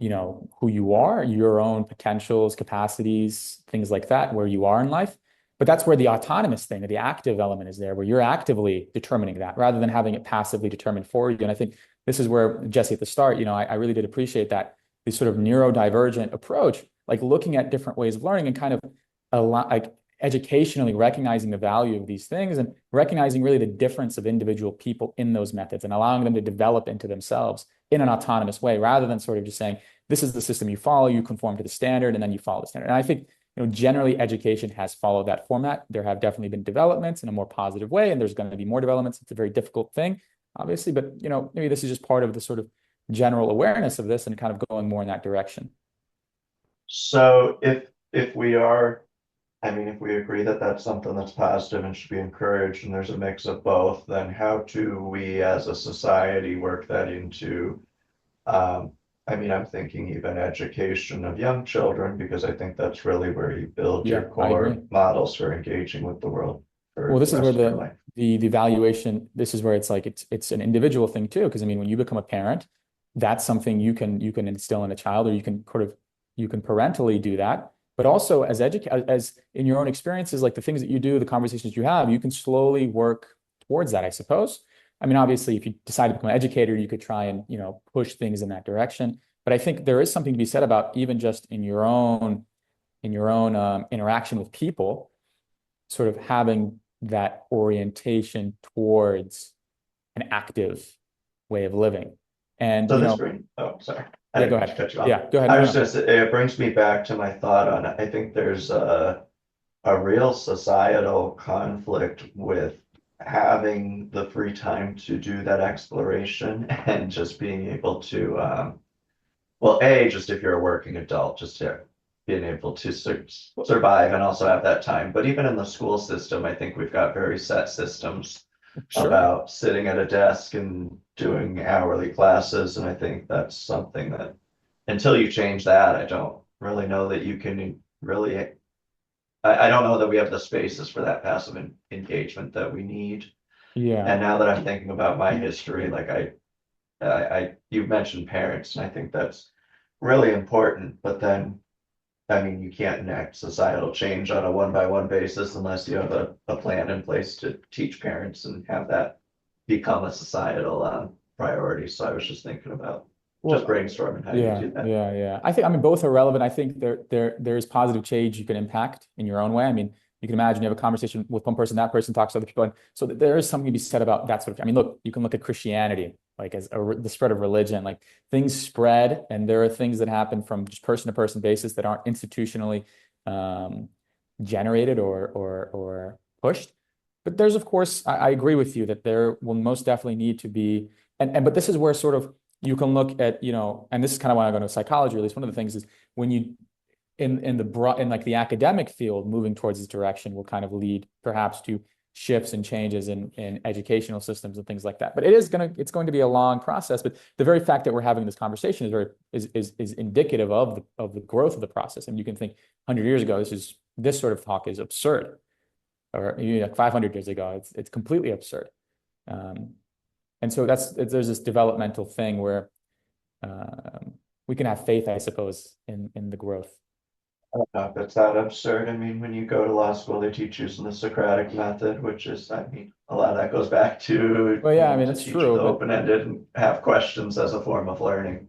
who you are, your own potentials, capacities, things like that, where you are in life. But that's where the autonomous thing, the active element is there, where you're actively determining that rather than having it passively determined for you. And I think this is where, Jesse, at the start, I really did appreciate that, this sort of neurodivergent approach, like looking at different ways of learning and kind of a lot like educationally recognizing the value of these things and recognizing really the difference of individual people in those methods and allowing them to develop into themselves in an autonomous way rather than sort of just saying, this is the system you follow, you conform to the standard, and then you follow the standard. And I think, generally education has followed that format. There have definitely been developments in a more positive way, and there's going to be more developments. It's a very difficult thing, obviously, but maybe this is just part of the sort of general awareness of this and kind of going more in that direction. So if we are, I mean, if we agree that that's something that's positive and should be encouraged, and there's a mix of both, then how do we as a society work that into, um, I mean, I'm thinking even education of young children, because I think that's really where you build your Yeah, I agree. core models for engaging with the world Well, for the this is where rest of our life. the evaluation, this is where it's like it's an individual thing too. Because I mean, when you become a parent, that's something you can instill in a child, or you can you can parentally do that. But also as in your own experiences, like the things that you do, the conversations you have, you can slowly work towards that, I suppose. I mean, obviously, if you decide to become an educator, you could try and, push things in that direction. But I think there is something to be said about even just in your own interaction with people, sort of having that orientation towards an active way of living. And, So this brings, oh, sorry, I yeah, didn't go mean to ahead. cut you off. Yeah, go ahead. I No, was just no. gonna say, it brings me back to my thought on, I think there's a real societal conflict with having the free time to do that exploration and just being able to, well, A, just if you're a working adult, just to being able to survive and also have that time. But even in the school system, I think we've got very set systems Sure. about sitting at a desk and doing hourly classes. And I think that's something that until you change that, I don't really know that you can really, I don't know that we have the spaces for that passive engagement that we need. Yeah. And now that I'm thinking about my history, like you mentioned parents, and I think that's really important. But then, I mean, you can't enact societal change on a one by one basis unless you have a plan in place to teach parents and have that become a societal priority. So I was just thinking about just Well, brainstorming how you yeah, do that. yeah, yeah. I mean, both are relevant. I think there's positive change you can impact in your own way. I mean, you can imagine you have a conversation with one person, that person talks to other people, and so there is something to be said about that sort of. I mean, look, you can look at Christianity, like as the spread of religion, like things spread, and there are things that happen from just person to person basis that aren't institutionally um, generated or pushed. But there's, of course, I agree with you that there will most definitely need to be, but this is where sort of you can look at, and this is kind of why I go to psychology, or at least one of the things is when you in the broad in like the academic field, moving towards this direction will kind of lead perhaps to shifts and changes in educational systems and things like that. But it's going to be a long process. But the very fact that we're having this conversation is indicative of the growth of the process. And you can think 100 years ago, this sort of talk is absurd, or 500 years ago, it's completely absurd. Um, and so there's this developmental thing where we can have faith, I suppose, in the growth. I don't know if it's that absurd. I mean, when you go to law school, they teach you the Socratic method, which is, I mean, a lot of that goes back to Well, yeah, I needing mean to that's teach you true, the but open-ended and have questions as a form of learning,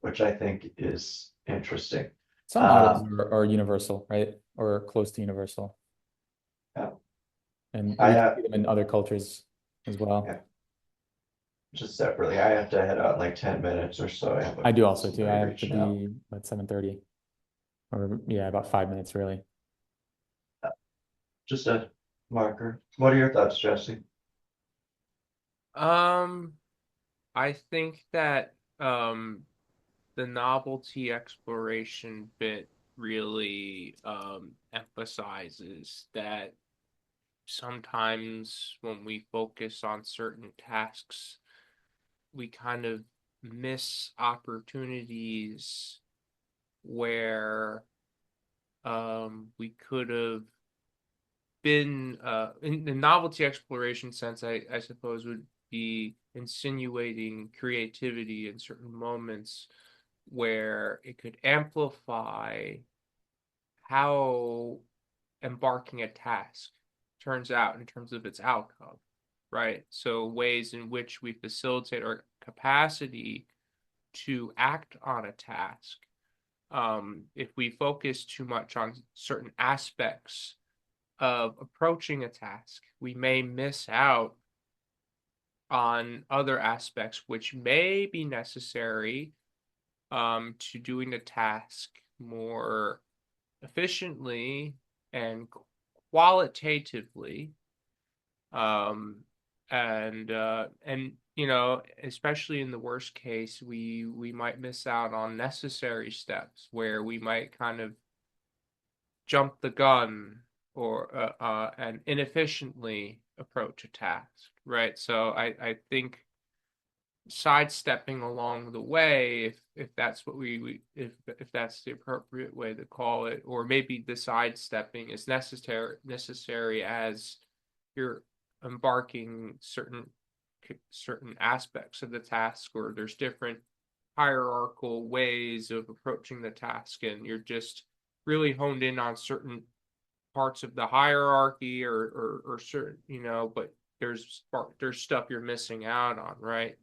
which I think is interesting. some models Um, are universal, right, or close to universal, yeah, and I we can have, see them in other cultures as well. yeah, just separately, I have to head out in like 10 minutes or so. I have I do also too. I somebody have to reaching out. be at 7:30, or yeah, about 5 minutes really. Just a marker. What are your thoughts, Jesse? Um, I think that the novelty exploration bit really emphasizes that sometimes when we focus on certain tasks, we kind of miss opportunities where we could have been in the novelty exploration sense, I suppose would be insinuating creativity in certain moments where it could amplify how embarking a task turns out in terms of its outcome, right? So ways in which we facilitate our capacity to act on a task. If we focus too much on certain aspects of approaching a task, we may miss out on other aspects which may be necessary to doing the task more efficiently and qualitatively. Um, and especially in the worst case, we might miss out on necessary steps where we might kind of jump the gun or and inefficiently approach a task, right? So I think sidestepping along the way, if that's what we if that's the appropriate way to call it, or maybe the sidestepping is necessary as you're embarking certain aspects of the task, or there's different hierarchical ways of approaching the task, and you're just really honed in on certain parts of the hierarchy or certain, but there's stuff you're missing out on, right?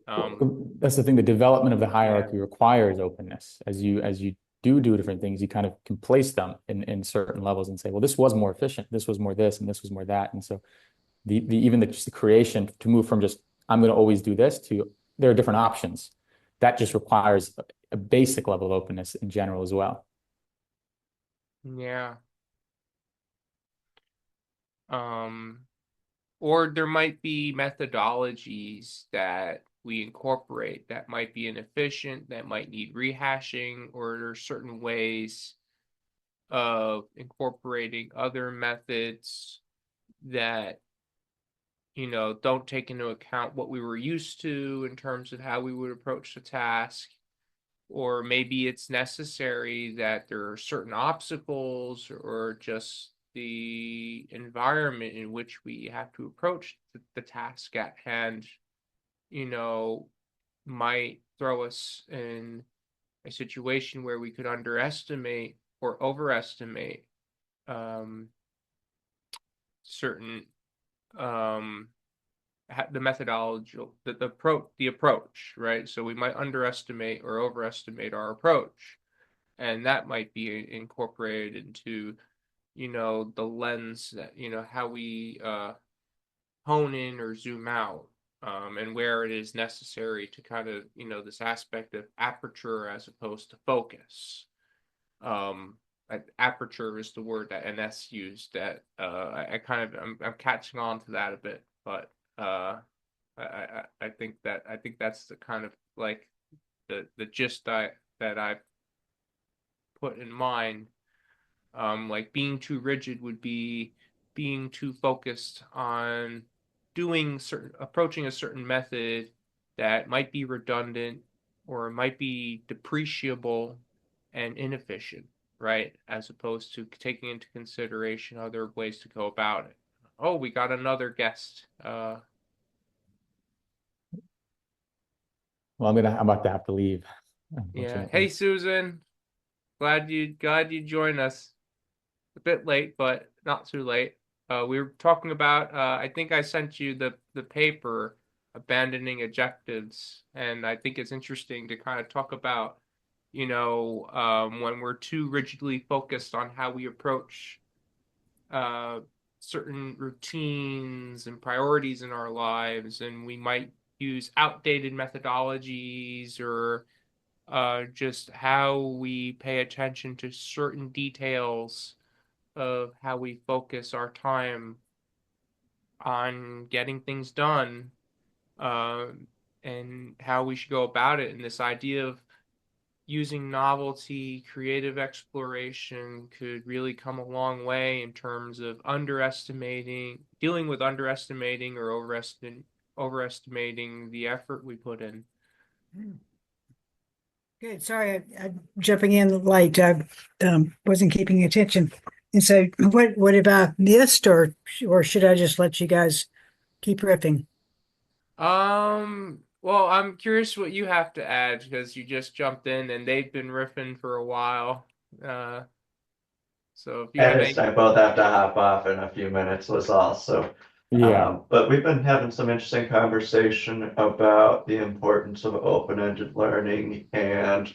That's the thing. The development of the Yeah. hierarchy requires openness. As you do different things, you kind of can place them in certain levels and say, well, this was more efficient, this was more this, and this was more that. And so just the creation to move from just I'm going to always do this to there are different options. That just requires a basic level of openness in general as well. Yeah. Or there might be methodologies that we incorporate that might be inefficient, that might need rehashing, or there's certain ways of incorporating other methods that, don't take into account what we were used to in terms of how we would approach the task. Or maybe it's necessary that there are certain obstacles or just the environment in which we have to approach the task at hand, you know, might throw us in a situation where we could underestimate or overestimate um, certain um, the methodology, the approach, right? So we might underestimate or overestimate our approach, and that might be incorporated into, the lens that, how we hone in or zoom out, and where it is necessary to kind of, this aspect of aperture as opposed to focus. Um, Aperture is the word that NS used. That I kind of I'm catching on to that a bit, but I think that's the kind of like the gist that I put in mind. Like being too rigid would be being too focused on approaching a certain method that might be redundant or might be depreciable and inefficient, right? As opposed to taking into consideration other ways to go about it. Oh, we got another guest. Well, I'm about to have to leave, Yeah. unfortunately. Hey, Susan. Glad you joined us. A bit late, but not too late. We were talking about. I think I sent you the paper, abandoning objectives, and I think it's interesting to kind of talk about, when we're too rigidly focused on how we approach uh, certain routines and priorities in our lives, and we might use outdated methodologies or just how we pay attention to certain details of how we focus our time on getting things done, uh, and how we should go about it. And this idea of using novelty, creative exploration could really come a long way in terms of dealing with underestimating or overestimating the effort we put in. Good. Sorry, I'm jumping in late. I wasn't keeping attention. And so, what about missed, or should I just let you guys keep riffing? Well, I'm curious what you have to add because you just jumped in and they've been riffing for a while. Uh, so if you have Dennis any, and I both have to hop off in a few minutes was all, so. Yeah. But we've been having some interesting conversation about the importance of open-ended learning and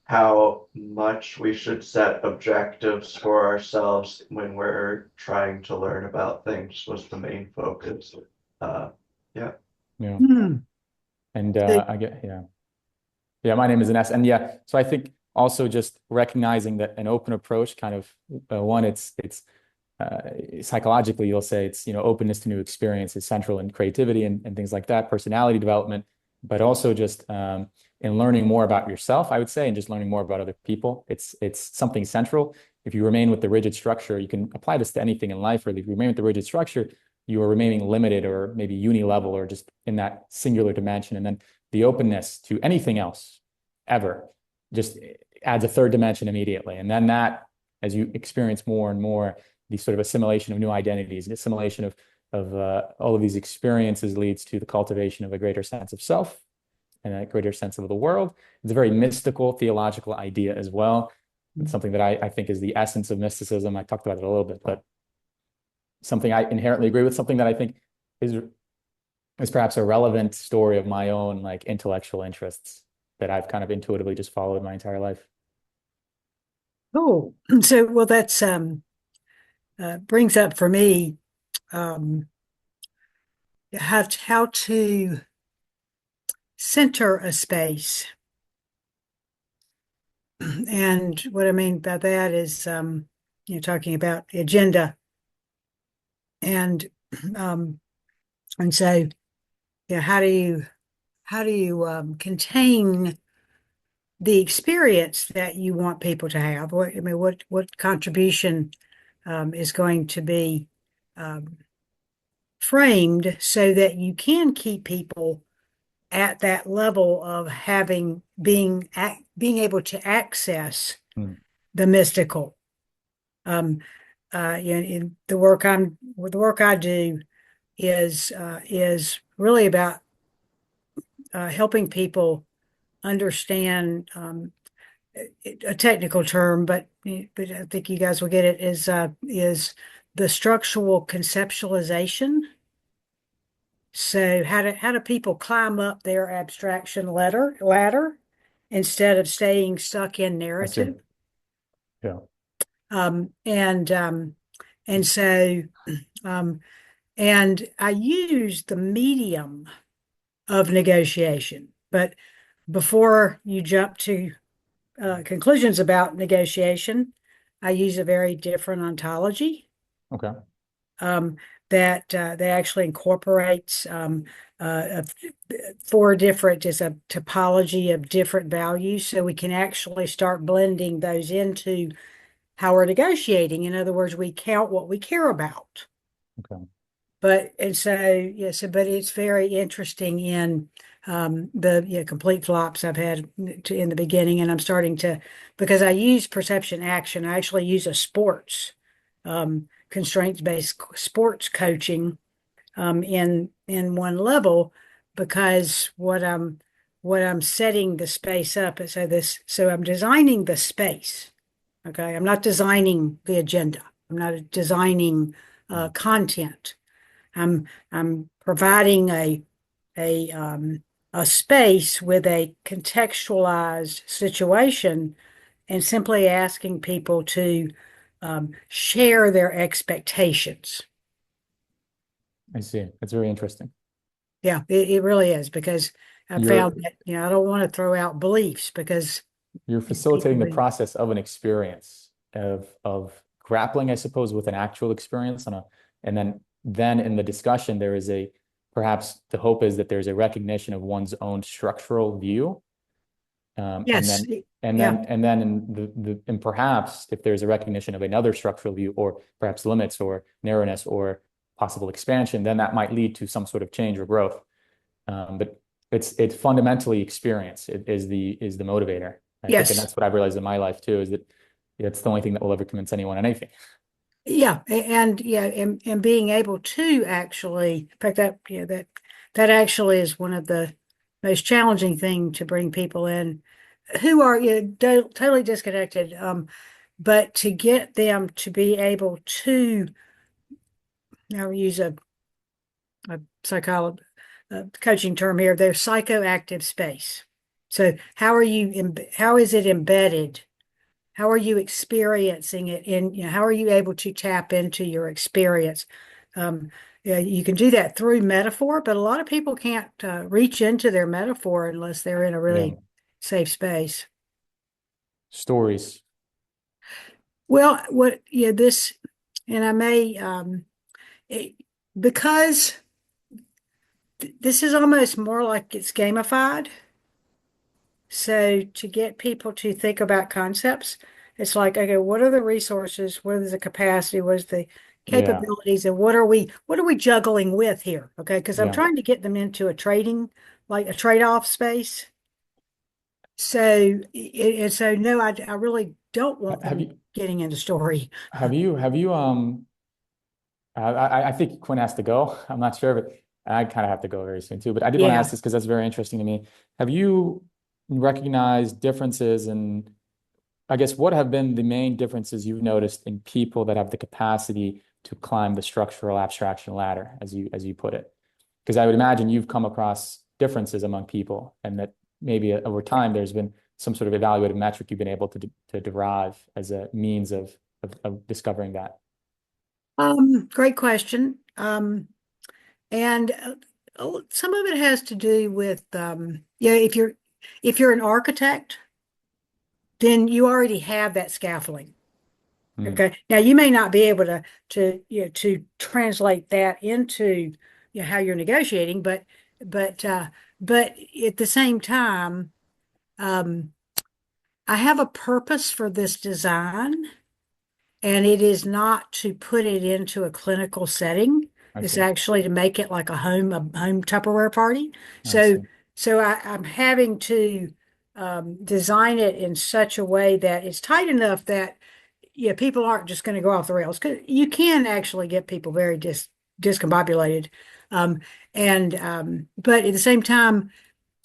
how much we should set objectives for ourselves when we're trying to learn about things was the main focus. Yeah. Yeah. Hmm. And So- I get, yeah. Yeah, my name is Ines. And yeah, so I think also just recognizing that an open approach kind of one, it's psychologically, you'll say it's, openness to new experiences, central in creativity and things like that, personality development, but also just in learning more about yourself, I would say, and just learning more about other people. It's something central. If you remain with the rigid structure, you can apply this to anything in life, really. If you remain with the rigid structure, you are remaining limited or maybe uni-level or just in that singular dimension. And then the openness to anything else ever just adds a third dimension immediately. And then that, as you experience more and more, the sort of assimilation of new identities, assimilation of all of these experiences leads to the cultivation of a greater sense of self and a greater sense of the world. It's a very mystical, theological idea as well. It's something that I think is the essence of mysticism. I talked about it a little bit, but something I inherently agree with, something that I think is perhaps a relevant story of my own like intellectual interests that I've kind of intuitively just followed my entire life. Cool. So, well, that's brings up for me how to center a space. And what I mean by that is, talking about the agenda. And so, how do you contain the experience that you want people to have? What contribution is going to be framed so that you can keep people at that level of being able to access the mystical. In the work I do is really about helping people understand a technical term, but I think you guys will get it, is the structural conceptualization. So how do people climb up their abstraction ladder instead of staying stuck in narrative? Yeah. And so and I use the medium of negotiation, but before you jump to conclusions about negotiation, I use a very different ontology. Okay. That actually incorporates four different, is a topology of different values, so we can actually start blending those into how we're negotiating. In other words, we count what we care about. Okay. But it's very interesting in the complete flops I've had in the beginning, and I'm starting to, because I use perception action, I actually use a sports constraints-based sports coaching in one level, because what I'm setting the space up is so I'm designing the space. Okay, I'm not designing the agenda. I'm not designing content. I'm providing a space with a contextualized situation, and simply asking people to share their expectations. I see. It's very interesting. Yeah, it really is, because I found that I don't want to throw out beliefs, because you're facilitating the process of an experience of grappling, I suppose, with an actual experience and then in the discussion there is perhaps the hope is that there's a recognition of one's own structural view. Yes. And then perhaps if there's a recognition of another structural view, or perhaps limits or narrowness or possible expansion, then that might lead to some sort of change or growth. But it's fundamentally experience. It is the motivator. I think, and that's what I've realized in my life too, is that it's the only thing that will ever convince anyone on anything. Yeah, and being able to actually, in fact, that actually is one of the most challenging thing to bring people in who are totally disconnected, but to get them to be able to, now we use a psychology coaching term here, their psychoactive space. So how is it embedded? How are you experiencing it how are you able to tap into your experience? You can do that through metaphor, but a lot of people can't reach into their metaphor unless they're in a really safe space. Stories. Well, and I may it, because this is almost more like it's gamified. So to get people to think about concepts, it's like, okay, what are the resources? What is the capacity? What is the Yeah. capabilities? And what are we juggling with here? Okay, because I'm Yeah. trying to get them into a trading, like a trade-off space. So and so no, I really don't want Have them you getting into story. have you I think Quinn has to go. I'm not sure, but I kind of have to go very soon too. But I did want to Yeah. ask this because that's very interesting to me. Have you recognized differences in, I guess, what have been the main differences you've noticed in people that have the capacity to climb the structural abstraction ladder, as you put it? Because I would imagine you've come across differences among people, and that maybe over time there's been some sort of evaluative metric you've been able to derive as a means of discovering that. Great question. And some of it has to do with yeah, if you're an architect, then you already have that scaffolding. Hmm. Okay. Now you may not be able to translate that into how you're negotiating, but but at the same time, um, I have a purpose for this design, and it is not to put it into a clinical setting. I It's see. actually to make it like a home Tupperware party. I So see. so I'm having to design it in such a way that it's tight enough that people aren't just going to go off the rails. 'Cause you can actually get people very discombobulated. Um, and but at the same time,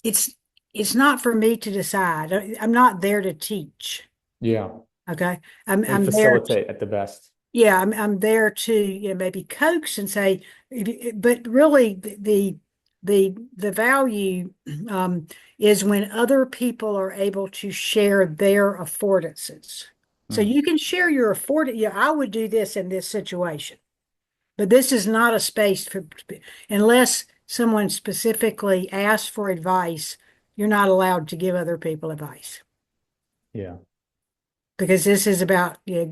it's it's not for me to decide. I'm not there to teach. Yeah. Okay. I'm And I'm there. facilitate at the best. Yeah, I'm there to maybe coax and say, but really the value is when other people are able to share their affordances. So Hmm. you can share your afford. Yeah, I would do this in this situation, but this is not a space for unless someone specifically asks for advice. You're not allowed to give other people advice Yeah. because this is about Yeah.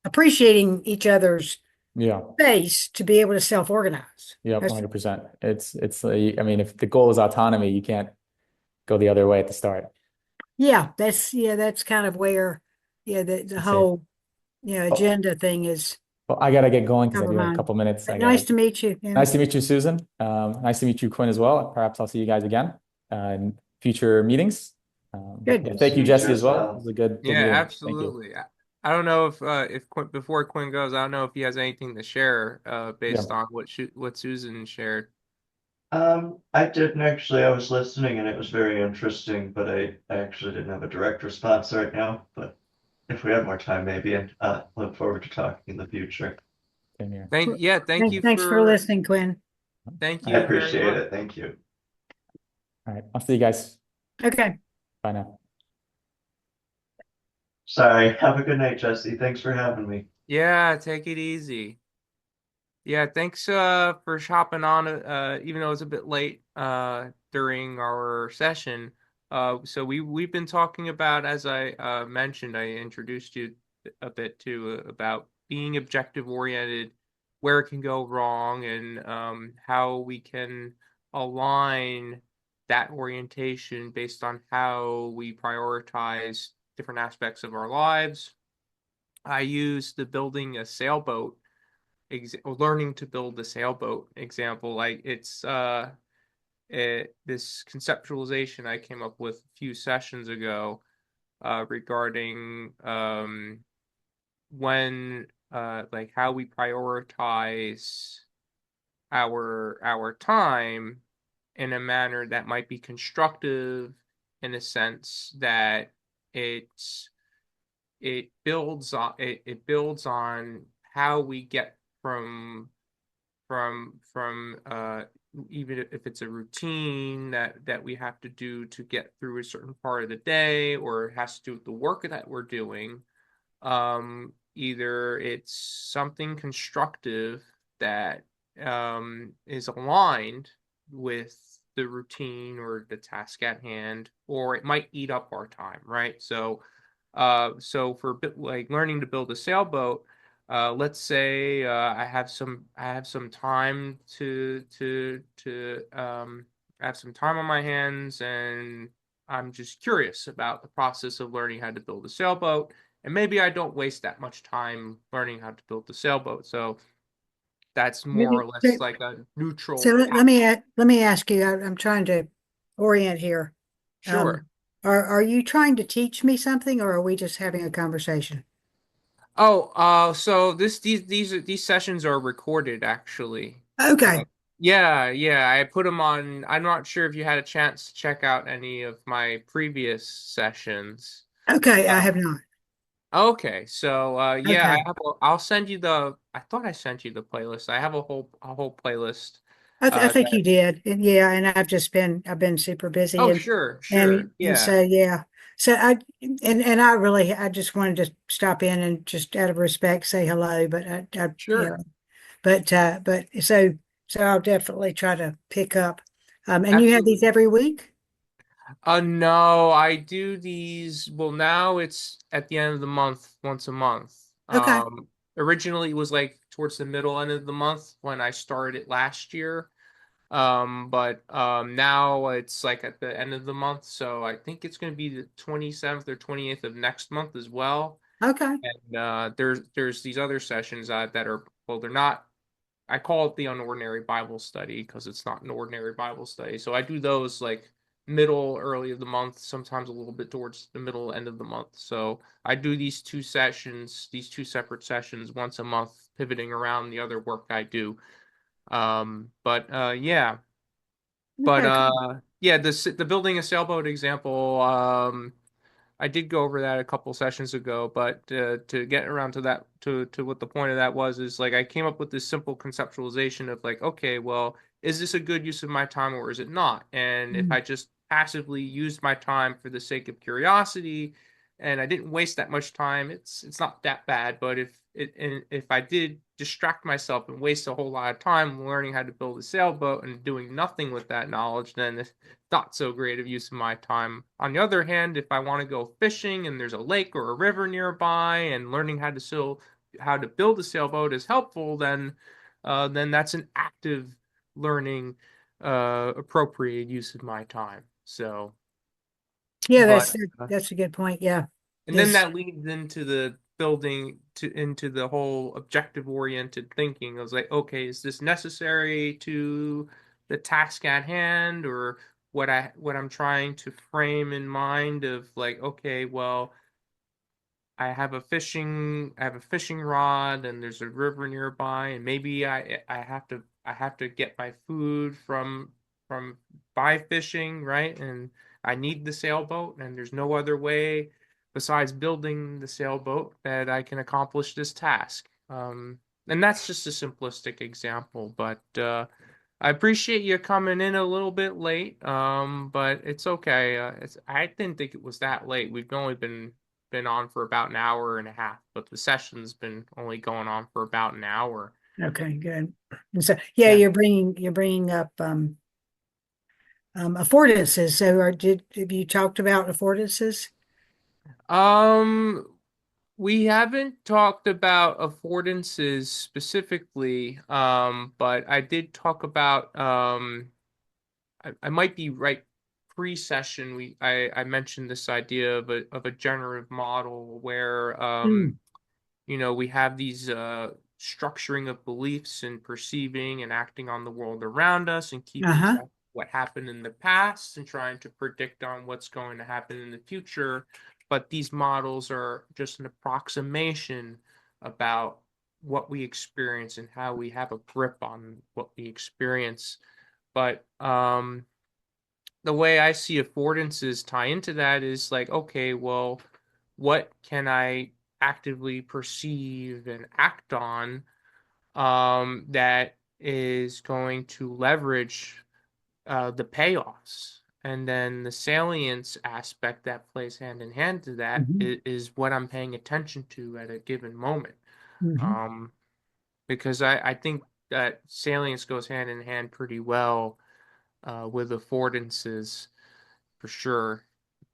appreciating each other's Yeah. space to be able to self-organize. Yeah. That's 100%. It's I mean, if the goal is autonomy, you can't go the other way at the start. that's kind of where the I'd say. whole Oh, agenda thing is well, I gotta get going because top I of do have a mind. couple minutes. But I nice gotta. to meet you. Yeah. Nice to meet you, Susan. Nice to meet you, Quinn, as well. Perhaps I'll see you guys again in future meetings. Good. Yeah, Nice thank to you, meet you Jesse, as as well. It well. was a good Yeah, meeting. Thank you. absolutely. I don't know if Quinn, before Quinn goes, I don't know if he has anything to share Yeah. based on what Susan shared. I didn't actually, I was listening and it was very interesting, but I actually didn't have a direct response right now. But if we have more time, maybe, and look forward to talking in the future. Same here. Thanks for listening, Quinn. Thank I you very appreciate much. it. Thank you. All right. I'll see you guys. Okay. Bye now. Sorry. Have a good night, Jesse. Thanks for having me. Yeah, take it easy. Yeah, thanks for shopping on even though it's a bit late during our session. So we've been talking about, as I mentioned, I introduced you a bit to about being objective oriented, where it can go wrong, and how we can align that orientation based on how we prioritize different aspects of our lives. I use the building a sailboat learning to build a sailboat example. Like this conceptualization I came up with a few sessions ago regarding when like how we prioritize our time in a manner that might be constructive, in a sense that it's it builds on how we get from even if it's a routine that we have to do to get through a certain part of the day, or it has to do with the work that we're doing. Either it's something constructive that is aligned with the routine or the task at hand, or it might eat up our time, right? So for like learning to build a sailboat, let's say I have some time I have some time on my hands, and I'm just curious about the process of learning how to build a sailboat. And maybe I don't waste that much time learning how to build the sailboat. So that's more or Maybe, less like a so neutral let path. me let me ask you. I'm trying to orient here. Sure. Are you trying to teach me something, or are we just having a conversation? Oh, so these sessions are recorded actually. Okay. Yeah, yeah, I put them on. I'm not sure if you had a chance to check out any of my previous sessions. Okay, I Uh, have not. okay, so yeah, Okay. I'll send you I thought I sent you the playlist. I have a whole playlist. I think That you did. And yeah, and I've been super busy Oh, sure, and sure. and Yeah, so yeah. So and I really I just wanted to stop in and just out of respect say hello, but I you know, sure. but so I'll definitely try to pick up. And you have these Absolutely. every week? No, I do these. Well, now it's at the end of the month, once a month. Okay. Originally it was like towards the middle end of the month when I started it last year. But now it's like at the end of the month, so I think it's going to be the 27th or 28th of next month as well. Okay. And there's these other sessions that are, well, they're not, I call it the unordinary Bible study because it's not an ordinary Bible study. So I do those like middle, early of the month, sometimes a little bit towards the middle, end of the month. So I do these two sessions, these two separate sessions once a month, pivoting around the other work I do. But yeah, but Okay, cool. yeah, the building a sailboat example, I did go over that a couple sessions ago, but to get around to that, to what the point of that was, is like I came up with this simple conceptualization of like, okay, well, is this a good use of my time or is it not? And if Mm. I just passively used my time for the sake of curiosity, and I didn't waste that much time, it's not that bad. But if I did distract myself and waste a whole lot of time learning how to build a sailboat and doing nothing with that knowledge, then not so great of use of my time. On the other hand, if I want to go fishing and there's a lake or a river nearby and learning how to build a sailboat is helpful, then that's an active learning appropriate use of my time. So, Yeah, but that's a good point. Yeah. and then Is that leads into the building to into the whole objective oriented thinking. I was like, okay, is this necessary to the task at hand, or what I'm trying to frame in mind of like, okay, well, I have a fishing rod and there's a river nearby, and maybe I have to get my food from by fishing, right? And I need the sailboat, and there's no other way besides building the sailboat that I can accomplish this task. And that's just a simplistic example, but I appreciate you coming in a little bit late, but it's okay. I didn't think it was that late. We've only been on for about an hour and a half, but the session's been only going on for about an hour. okay, good. And so yeah, Yeah. you're bringing up affordances. So have you talked about affordances? Um, we haven't talked about affordances specifically, but I did talk about I might be right pre-session. I mentioned this idea of a generative model where Mm. we have these structuring of beliefs and perceiving and acting on the world around us and keeping Uh-huh. track of what happened in the past and trying to predict on what's going to happen in the future. But these models are just an approximation about what we experience and how we have a grip on what we experience. But the way I see affordances tie into that is like, okay, well, what can I actively perceive and act on that is going to leverage the payoffs? And then the salience aspect that plays hand in hand to that Hmm. is what I'm paying attention to at a given moment. Hmm. Um, because I think that salience goes hand in hand pretty well with affordances for sure.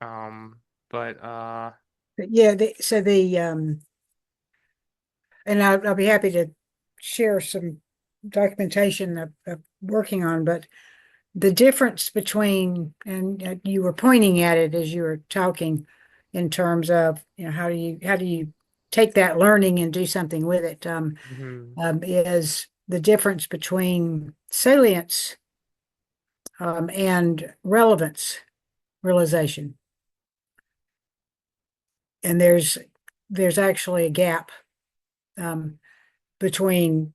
Um, but Yeah, so and I'll be happy to share some documentation of working on, but the difference between, and you were pointing at it as you were talking in terms of, how do you take that learning and do something with it, Hmm. is the difference between salience, and relevance realization. And there's actually a gap, um, between,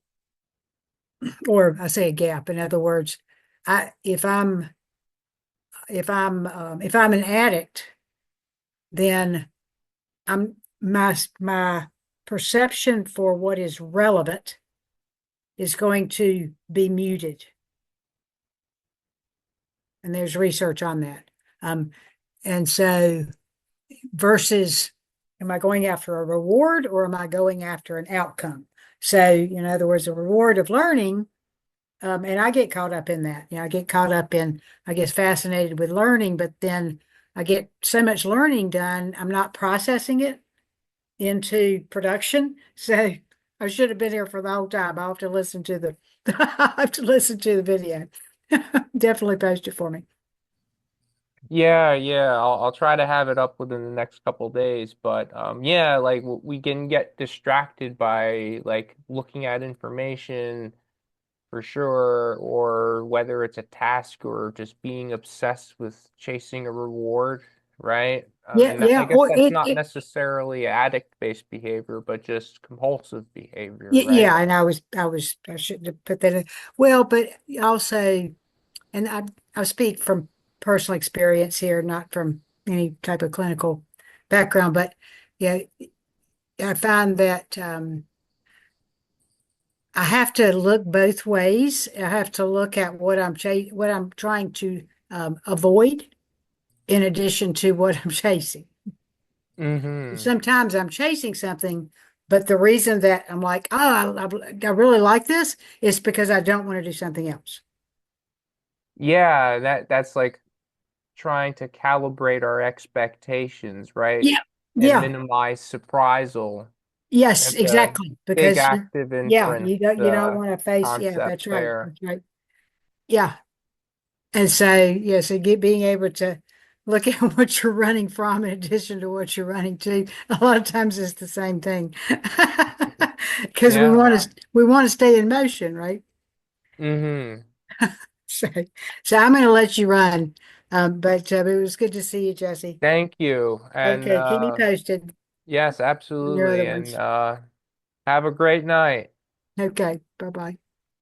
or I say a gap, in other words, I if I'm an addict, then my perception for what is relevant is going to be muted. And there's research on that. And so versus, am I going after a reward or am I going after an outcome? So, in other words, a reward of learning, and I get caught up in that. I get caught up in, I get fascinated with learning, but then I get so much learning done, I'm not processing it into production. So I should have been here for the whole time. I'll have to listen to the I have to listen to the video. Definitely post it for me. Yeah, yeah, I'll try to have it up within the next couple days, but yeah, like we can get distracted by like looking at information for sure, or whether it's a task or just being obsessed with chasing a reward, right? Yeah, And I yeah. guess Or that's it, not it necessarily addict-based behavior, but just compulsive behavior, right? yeah, and I shouldn't have put that in. Well, but also, and I speak from personal experience here, not from any type of clinical background, but yeah, I find that I have to look both ways. I have to look at what I'm trying to avoid in addition to what I'm chasing. Mm-hmm. Sometimes I'm chasing something, but the reason that I'm like, oh, I really like this is because I don't want to do something else. Yeah, that's like trying to calibrate our expectations, right? Yeah. And Yeah. minimize surprisal. Yes, That's a exactly. big Because active yeah, inference you don't want to face, yeah, concept that's right. there. That's right. Yeah. And so, yeah, so being able to look at what you're running from in addition to what you're running to, a lot of times it's the same thing. Because Yeah. we want to stay in motion, right? Mm-hmm. So, so I'm going to let you run. But it was good to see you, Jesse. Thank you. And Okay, keep me posted yes, on your absolutely. other And ones. have a great night. Okay, bye-bye.